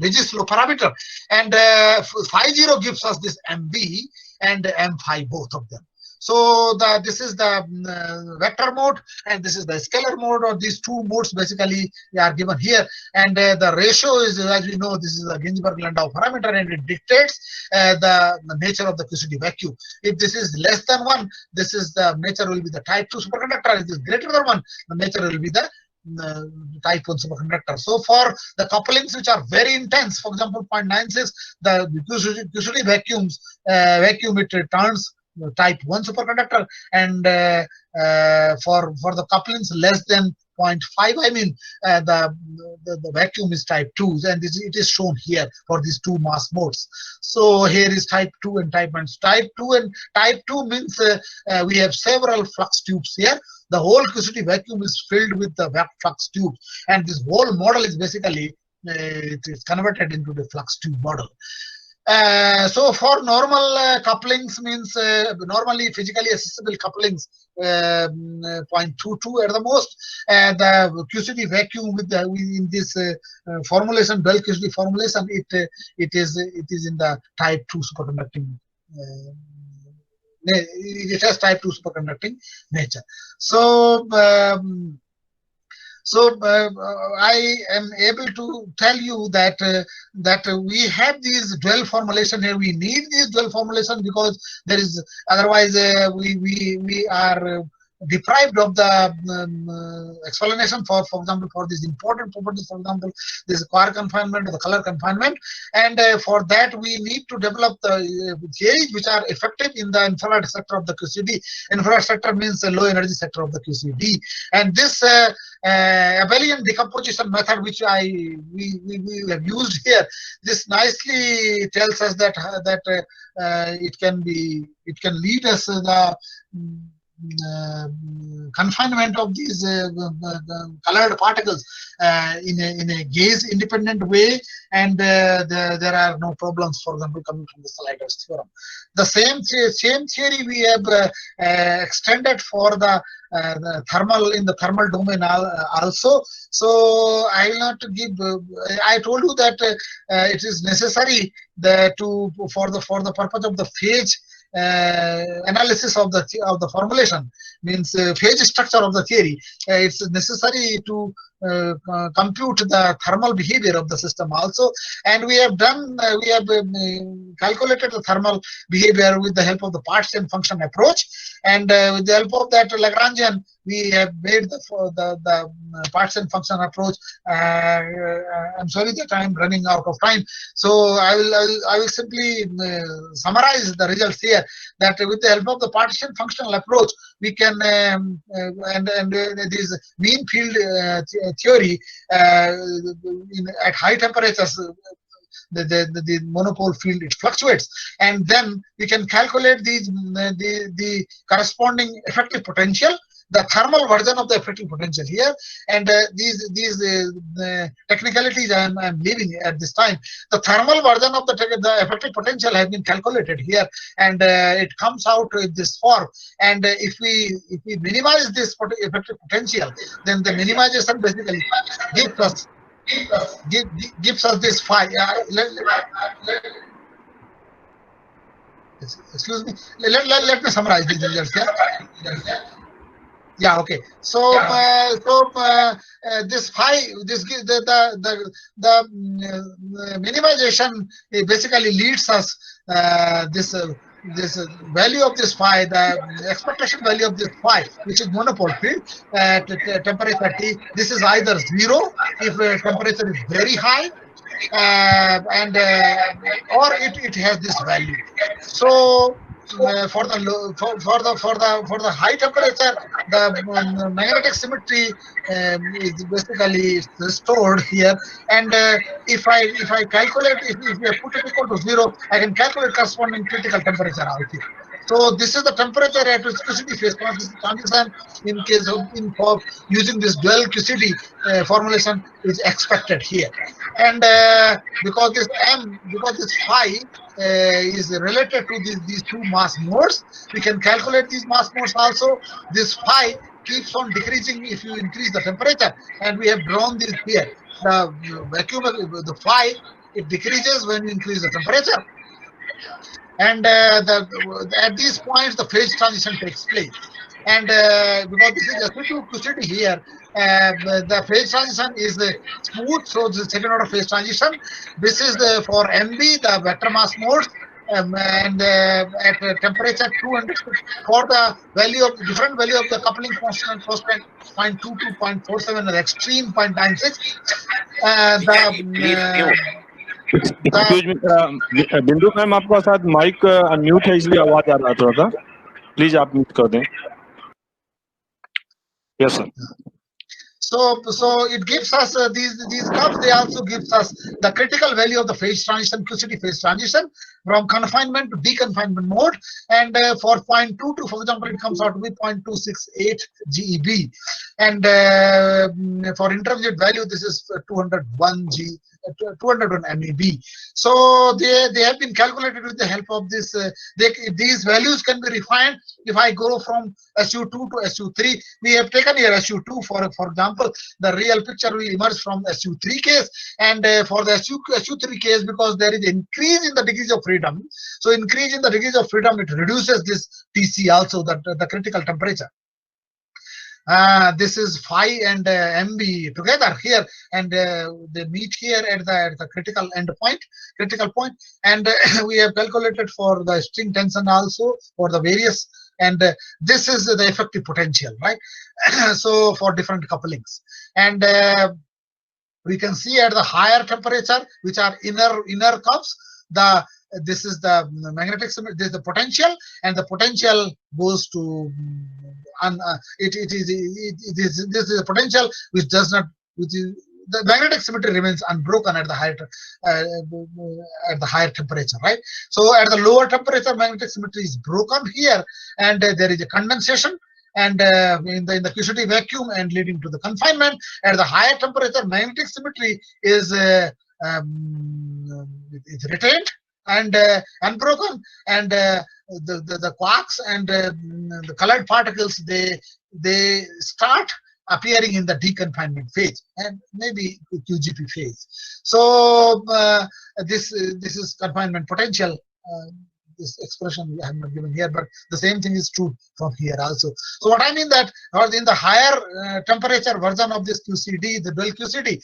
Regis flow parameter, and phi 0 gives us this mv and m phi, both of them. So this is the vector mode, and this is the scalar mode, or these two modes basically are given here. And the ratio is, as we know, this is a Ginzburg-Landau parameter, and it dictates the nature of the QCD vacuum. If this is less than 1, this is the nature will be the type 2 superconductor. If it is greater than 1, the nature will be the type 1 superconductor. So for the couplings which are very intense, for example 0.96, the QCD vacuum it turns type 1 superconductor, and for the couplings less than 0.5, I mean the vacuum is type 2, and it is shown here for these two mass modes. So here is type 2 and type 1. Type 2 means we have several flux tubes here. The whole QCD vacuum is filled with the flux tubes, and this whole model is basically it is converted into the flux tube model. So for normal couplings means normally physically accessible couplings 0.22 at the most, the QCD vacuum with the in this formulation, Bell QCD formulation, it is in the type 2 superconducting. It has type 2 superconducting nature. So I am able to tell you that we have these dual formulation here. We need this dual formulation because there is otherwise we are deprived of the explanation for example for these important properties, for example this quark confinement or the color confinement, and for that we need to develop the theories which are effective in the infrared sector of the QCD. Infrared sector means the low energy sector of the QCD, and this abelian decomposition method which we have used here, this nicely tells us that it can lead us the confinement of these colored particles in a gaze independent way, and there are no problems, for example, coming from the Sliders theorem. The same theory we have extended for the thermal, in the thermal domain also. So I will not give. I told you that it is necessary that for the purpose of the phase analysis of the formulation, means phase structure of the theory, it's necessary to compute the thermal behavior of the system also, and we have calculated the thermal behavior with the help of the partition function approach, and with the help of that Lagrangian we have made the partition function approach. I'm sorry that I am running out of time, so I will simply summarize the results here, that with the help of the partition functional approach we can and this mean field theory at high temperatures, the monopole field, it fluctuates, and then we can calculate the corresponding effective potential, the thermal version of the effective potential here, and these technicalities I am leaving at this time. The thermal version of the effective potential has been calculated here, and it comes out with this form. And if we minimize this effective potential, then the minimization basically gives us this phi. Excuse me. Let me summarize these results here. Yeah, okay. So this phi, this gives the minimization basically leads us this value of this phi, the expectation value of this phi, which is monopole field at temperature T. This is either 0 if temperature is very high, and or it has this value. So for the high temperature, the magnetic symmetry is basically restored here, and if I calculate, if I put it equal to 0, I can calculate corresponding critical temperature out here. So this is the temperature at which QCD phase transition in case of for using this dual QCD formulation is expected here. And because this phi is related to these two mass modes, we can calculate these mass modes also. This phi keeps on decreasing if you increase the temperature, and we have drawn this here. The vacuum, the phi, it decreases when you increase the temperature, and at these points the phase transition takes place. And because this is SU2 QCD here, the phase transition is smooth, so this is second order phase transition. This is for MB, the vector mass modes, and at temperature 200 for the value of different value of the coupling constant 0.2 to 0.47 and extreme 0.96. Excuse me बिंदु ma'am, आपका साथ mic unmute है इसलिए आवाज आ रहा थोड़ा सा, please आप म्यूट कर दें. Yes sir. So it gives us these curves. They also gives us the critical value of the phase transition, QCD phase transition from confinement to deconfinement mode. And for 0.22, for example, it comes out to be 0.268 GeV. And for intermediate value, this is 201 MeV. So they have been calculated with the help of this. These values can be refined. If I go from SU2 to SU3, we have taken here SU2 for example. The real picture will emerge from SU3 case, and for the SU3 case, because there is increase in the degrees of freedom. So increase in the degrees of freedom, it reduces this TC also, the critical temperature. This is phi and MB together here, and they meet here at the critical point, and we have calculated for the string tension also for the various, and this is the effective potential, right? So for different couplings, and we can see at the higher temperature, which are inner curves, this is the magnetic symmetry, this is the potential, and the potential goes to this is a potential which does not, the magnetic symmetry remains unbroken at the higher temperature, right? So at the lower temperature, magnetic symmetry is broken here, and there is a condensation, and in the QCD vacuum, and leading to the confinement. At the higher temperature, magnetic symmetry is retained and unbroken, and the quarks and the colored particles, they start appearing in the deconfinement phase and maybe QGP phase. So this is confinement potential. This expression we have not given here, but the same thing is true from here also. So what I mean that, or in the higher temperature version of this QCD, the dual QCD,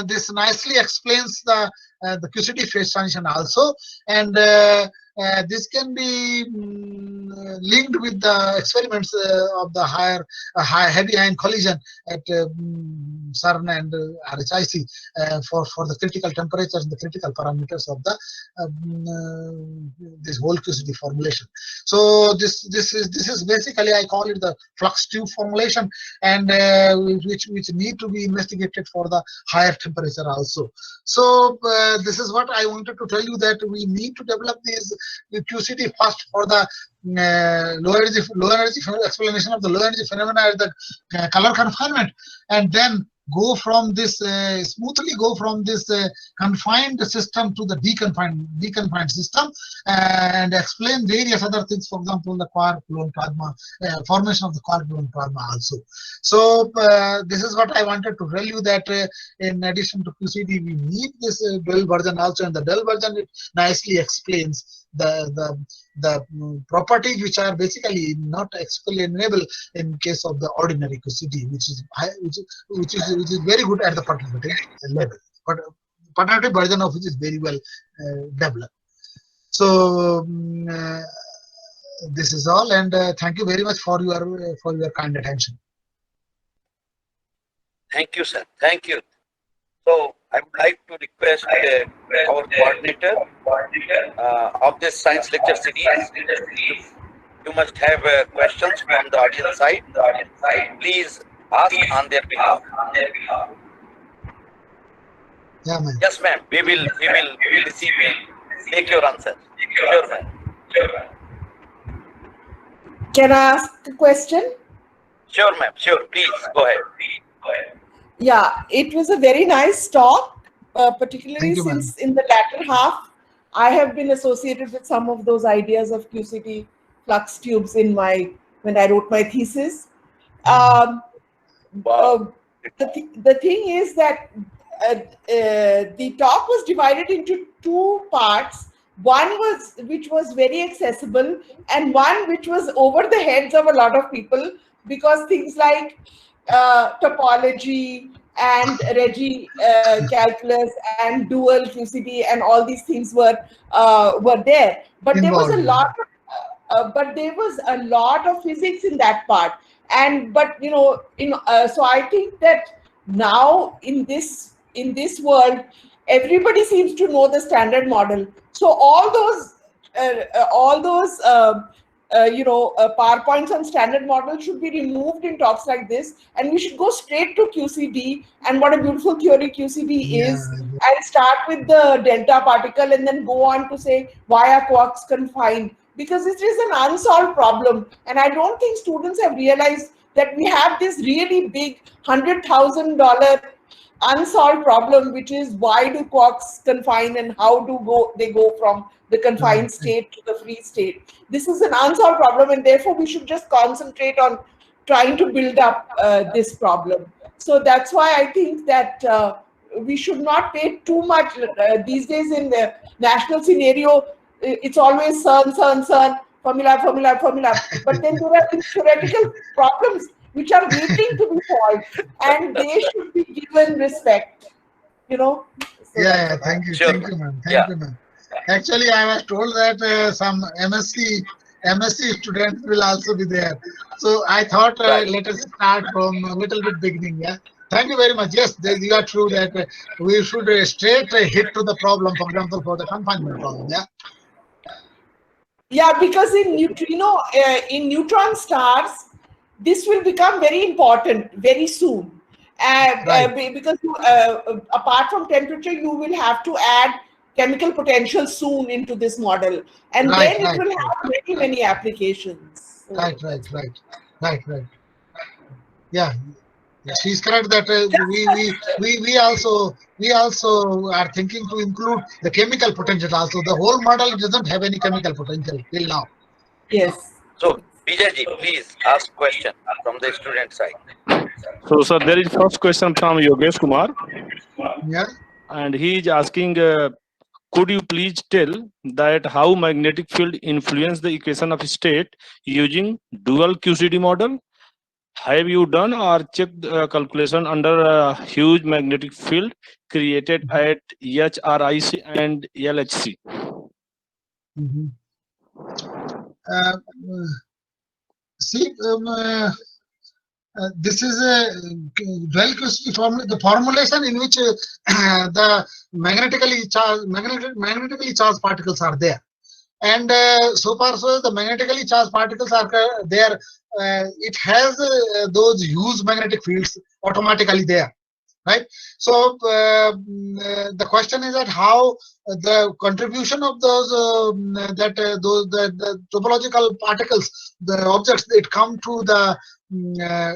this nicely explains the QCD phase transition also, and this can be linked with the experiments of the higher heavy ion collision at CERN and RHIC for the critical temperatures and the critical parameters of the this whole QCD formulation. So this is basically, I call it the flux tube formulation, and which need to be investigated for the higher temperature also. So this is what I wanted to tell you, that we need to develop these QCD first for the low energy explanation of the low energy phenomena at the color confinement, and then go from this smoothly go from this confined system to the deconfined system, and explain various other things, for example the quark gluon plasma, formation of the quark gluon plasma also. So this is what I wanted to tell you, that in addition to QCD we need this dual version also, and the dual version, it nicely explains the properties which are basically not explainable in case of the ordinary QCD, which is very good at the perturbative level, but perturbative version of which is very well developed. So this is all, and thank you very much for your kind attention. Thank you, sir. Thank you. So I would like to request our coordinator of this science lecture series. You must have questions from the audience side. Please ask on their behalf. Yeah, ma'am. Yes, ma'am. We will receive it. Take your answer. Sure, ma'am. Can I ask a question? Sure, ma'am. Sure. Please go ahead. Yeah, it was a very nice talk, particularly Thank you, ma'am. since in the latter half, I have been associated with some of those ideas of QCD flux tubes when I wrote my thesis. Um, Wow. the thing is that the talk was divided into two parts. One which was very accessible, and one which was over the heads of a lot of people, because things like topology and Reggie calculus and dual QCD and all these things were there. But there was a Involved. lot of but there was a lot of physics in that part. And but you know, so I think that now in this world, everybody seems to know the standard model. So all those PowerPoints on standard model should be removed in talks like this, and we should go straight to QCD and what a beautiful theory QCD is, and start with the delta particle and then go on to say why are quarks confined, because it is an unsolved problem. And I don't think students have realized that we have this really big $100,000 unsolved problem, which is why do quarks confine and how do they go from the confined state to the free state. This is an unsolved problem, and therefore we should just concentrate on trying to build up this problem. So that's why I think that we should not pay too much these days in the national scenario. It's always CERN, formula. But then there are these theoretical problems which are waiting to be solved, and they should be given respect. You know. So Yeah, thank you, Sure, thank you, ma'am. Yeah. Thank you, ma'am. Actually, I was told that some MSc students will also be there. So I thought Right. let us start from a little bit beginning. Yeah. Thank you very much. Yes, you are true that we should straight hit to the problem. For example, for the confinement problem. Yeah. yeah, because in neutron stars, this will become very important very soon. Because apart from temperature, you will have to add chemical potential soon into this model, and then it will have many applications. So, Right. Yeah. She's correct that we also are thinking to include the chemical potential also. The whole model doesn't have any chemical potential till now. yes. So, Vijayji, please ask question from the student side. So, sir, there is first question from Yogesh Kumar, Yeah. and he is asking, could you please tell that how magnetic field influence the equation of state using dual QCD model? Have you done or checked calculation under a huge magnetic field created at HRIC and LHC? See, this is a dual QCD formula. The formulation in which the magnetically charged particles are there, and so far so the magnetically charged particles are there. It has those huge magnetic fields automatically there, right? So the question is that how the contribution of those the topological particles, the objects, it come to the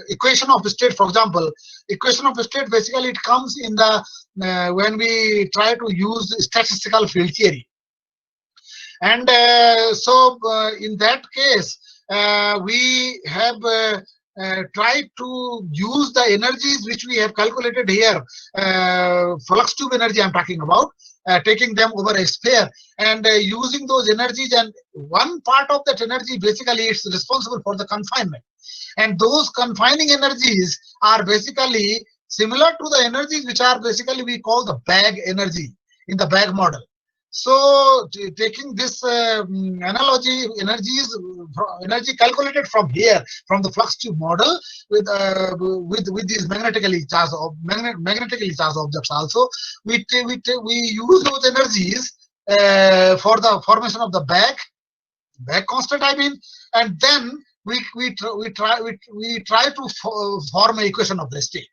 equation of state. For example, equation of state, basically it comes in the when we try to use statistical field theory. And so in that case, we have tried to use the energies which we have calculated here, flux tube energy I'm talking about, taking them over a sphere and using those energies, and one part of that energy basically is responsible for the confinement, and those confining energies are basically similar to the energies which are basically we call the bag energy in the bag model. So taking this analogy, energy calculated from here, from the flux tube model, with these magnetically charged objects also, we use those energies for the formation of the bag constant, I mean, and then we try to form an equation of the state,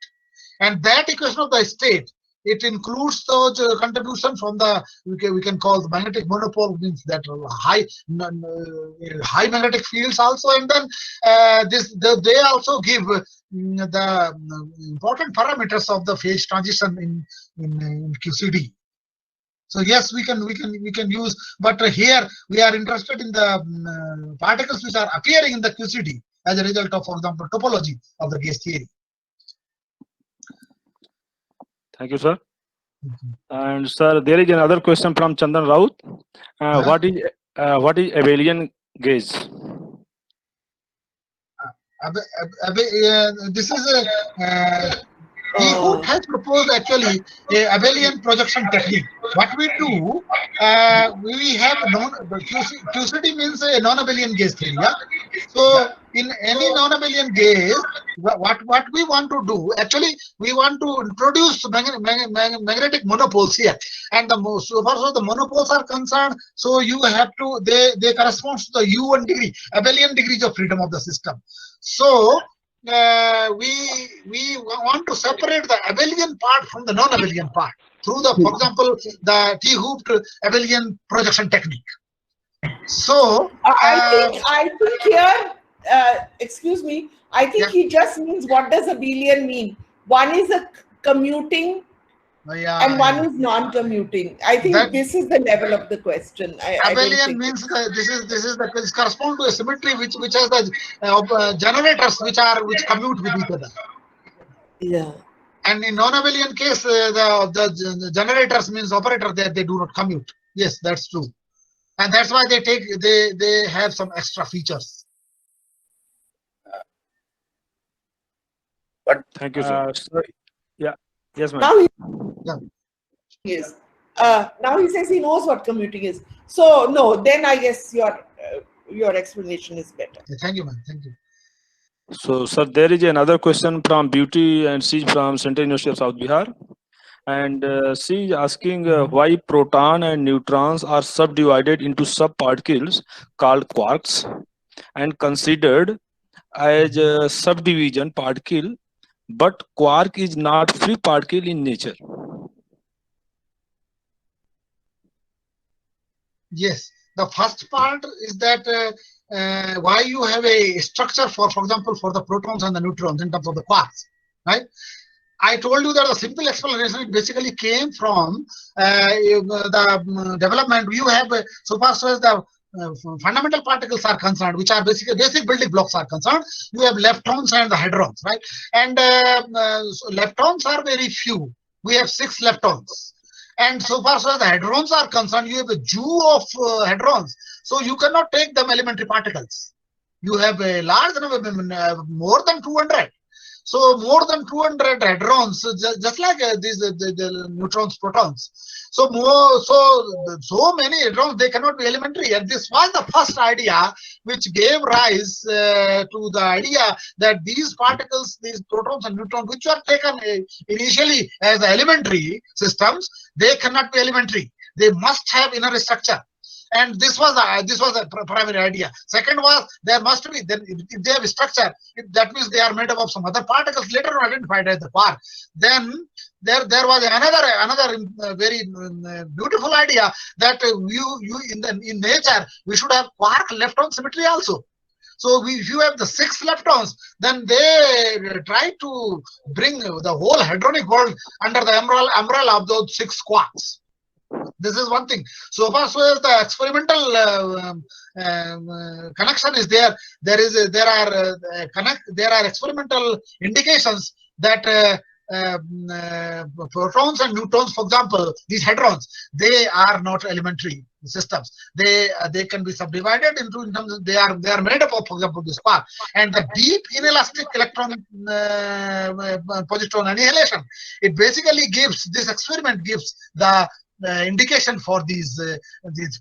and that equation of the state it includes those contribution from the we can call the magnetic monopole, means that high magnetic fields also, and then they also give the important parameters of the phase transition in QCD. So yes, we can use, but here we are interested in the particles which are appearing in the QCD as a result of, for example, topology of the gas theory. Thank you, sir. And sir, there is another question from Chandan Raut. What is abelian gauge? This is he has proposed actually a abelian projection technique. What we do, we have QCD means a non-abelian gauge theory. Yeah? So in any non-abelian gauge, what we want to do, actually we want to introduce magnetic monopoles here, and so far so the monopoles are concerned, so you have to they correspond to the U1 degree, abelian degrees of freedom of the system. So we want to separate the abelian part from the non-abelian part through the, for example, the T-hooped abelian projection technique. So I think here, excuse me, I think he just means, what does abelian mean? One is a commuting and one is non-commuting. I think this is the level of the question. Abelian means this corresponds to a symmetry which has the generators which commute with each other. Yeah. And in non-abelian case, the generators means operator that they do not commute. Yes, that's true, and that's why they have some extra features. But Thank you, sir. Yeah. Yes, ma'am. Now now he says he knows what commuting is. So no, then I guess your explanation is better. Thank you, man. Thank you. So, sir, there is another question from Beauty, and she's from Central University of South Bihar, and she is asking why proton and neutrons are subdivided into subparticles called quarks and considered as a subdivision particle, but quark is not free particle in nature. Yes, the first part is that why you have a structure for example, for the protons and the neutrons in terms of the quarks, right? I told you that the simple explanation basically came from the development. You have, so far so as the fundamental particles are concerned, which are basic building blocks are concerned, you have leptons and the hadrons, right? And so leptons are very few. We have 6 leptons. And so far so as the hadrons are concerned, you have a joule of hadrons. So you cannot take them elementary particles. You have a large number, more than 200. So more than 200 hadrons, just like the neutrons, protons. So so many hadrons, they cannot be elementary. And this was the first idea which gave rise to the idea that these particles, these protons and neutrons, which were taken initially as elementary systems, they cannot be elementary. They must have inner structure. And this was a primary idea. Second was, there must be, then if they have a structure, that means they are made up of some other particles later on identified as the quark. Then there was another very beautiful idea that in nature we should have quark lepton symmetry also. So if you have the 6 leptons, then they try to bring the whole hadronic world under the umbrella of those 6 quarks. This is one thing. So far so as the experimental connection is there, there are experimental indications that protons and neutrons, for example, these hadrons, they are not elementary systems. They can be subdivided into, in terms of they are made up of, for example, this quark. And the deep inelastic electron positron annihilation, it basically gives, this experiment gives the indication for these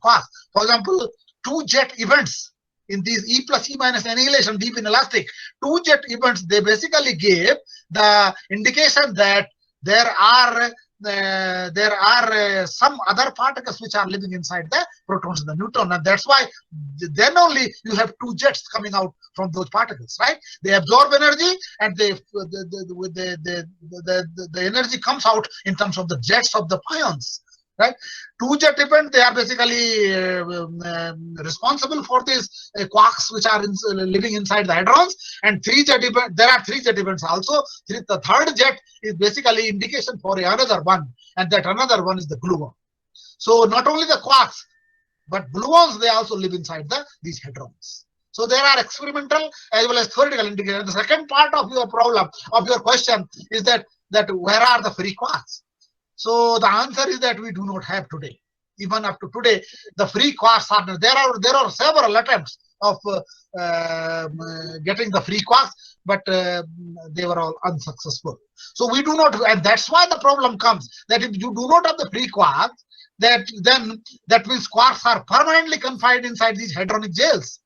quarks. For example, 2 jet events in these E plus E minus annihilation deep inelastic, 2 jet events, they basically gave the indication that there are there are some other particles which are living inside the protons and the neutrons, and that's why then only you have two jets coming out from those particles, right? They absorb energy, and the energy comes out in terms of the jets of the pions, right? Two jet event, they are basically responsible for these quarks which are living inside the hadrons, and three jet event, there are three jet events also. The third jet is basically indication for another one, and that another one is the gluon. So not only the quarks, but gluons, they also live inside these hadrons. So there are experimental as well as theoretical indicators. The second part of your problem, of your question, is that where are the free quarks? So the answer is that we do not have today. Even up to today, the free quarks are there. Are several attempts of getting the free quarks, but they were all unsuccessful. So we do not, and that's why the problem comes that if you do not have the free quarks, that means quarks are permanently confined inside these hadronic jails.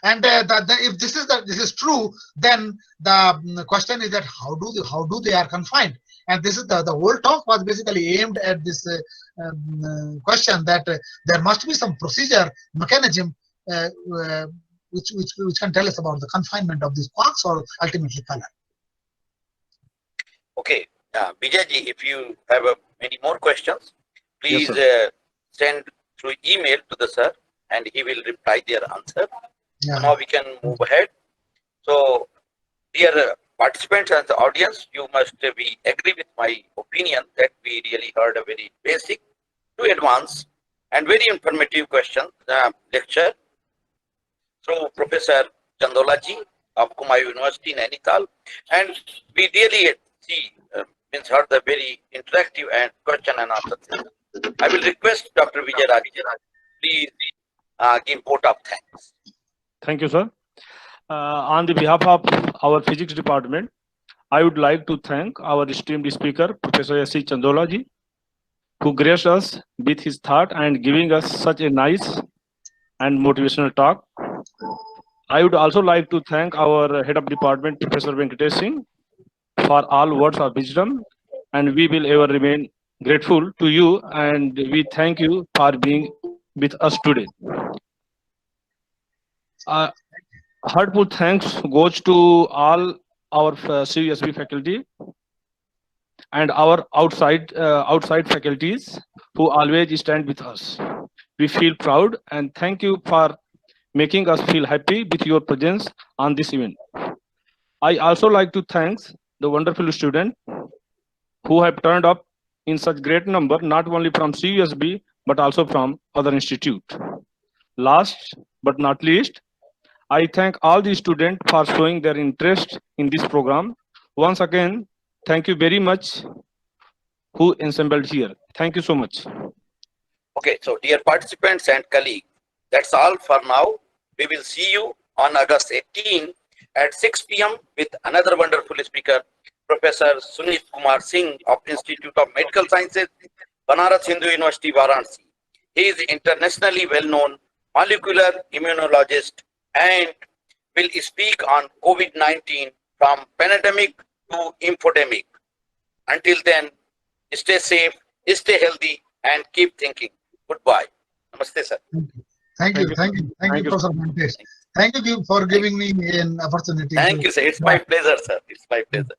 And if this is true, then the question is that how do they are confined? And this is the whole talk was basically aimed at this question that there must be some procedure mechanism which can tell us about the confinement of these quarks or ultimately color. Okay, Vijayji, if you have any more questions, please Yes, send through email to the sir, and he will reply their answer. Yeah. So now we can move ahead. So, dear participants and the audience, you must be agree with my opinion that we really heard a very basic to advanced and very informative lecture through Professor Chandola ji of Kumaun University, Nainital, and we really heard the very interactive and question and answer session. I will request Dr. Vijay Raj, please give vote of thanks. Thank you, sir. On the behalf of our physics department, I would like to thank our esteemed speaker, Professor S.C. Chandola ji, who graced us with his thought and giving us such a nice and motivational talk. I would also like to thank our head of department, Professor Venkatesh Singh, for all words of wisdom, and we will ever remain grateful to you, and we thank you for being with us today. Heartful thanks goes to all our CUSB faculty and our outside faculties who always stand with us. We feel proud and thank you for making us feel happy with your presence on this event. I also like to thank the wonderful students who have turned up in such great number, not only from CUSB but also from other institutes. Last but not least, I thank all the students for showing their interest in this program. Once again, thank you very much who assembled here. Thank you so much. Okay, so dear participants and colleagues, that's all for now. We will see you on August 18 at 6 p.m. with another wonderful speaker, Professor Sunit Kumar Singh of Institute of Medical Sciences, Banaras Hindu University, Varanasi. He is internationally well-known molecular immunologist and will speak on COVID-19 from pandemic to infodemic. Until then, stay safe, stay healthy, and keep thinking. Goodbye. Namaste, sir. Thank you, Professor Venkatesh. Thank you for giving me an opportunity. Thank you, sir. It's my pleasure, sir. It's my pleasure.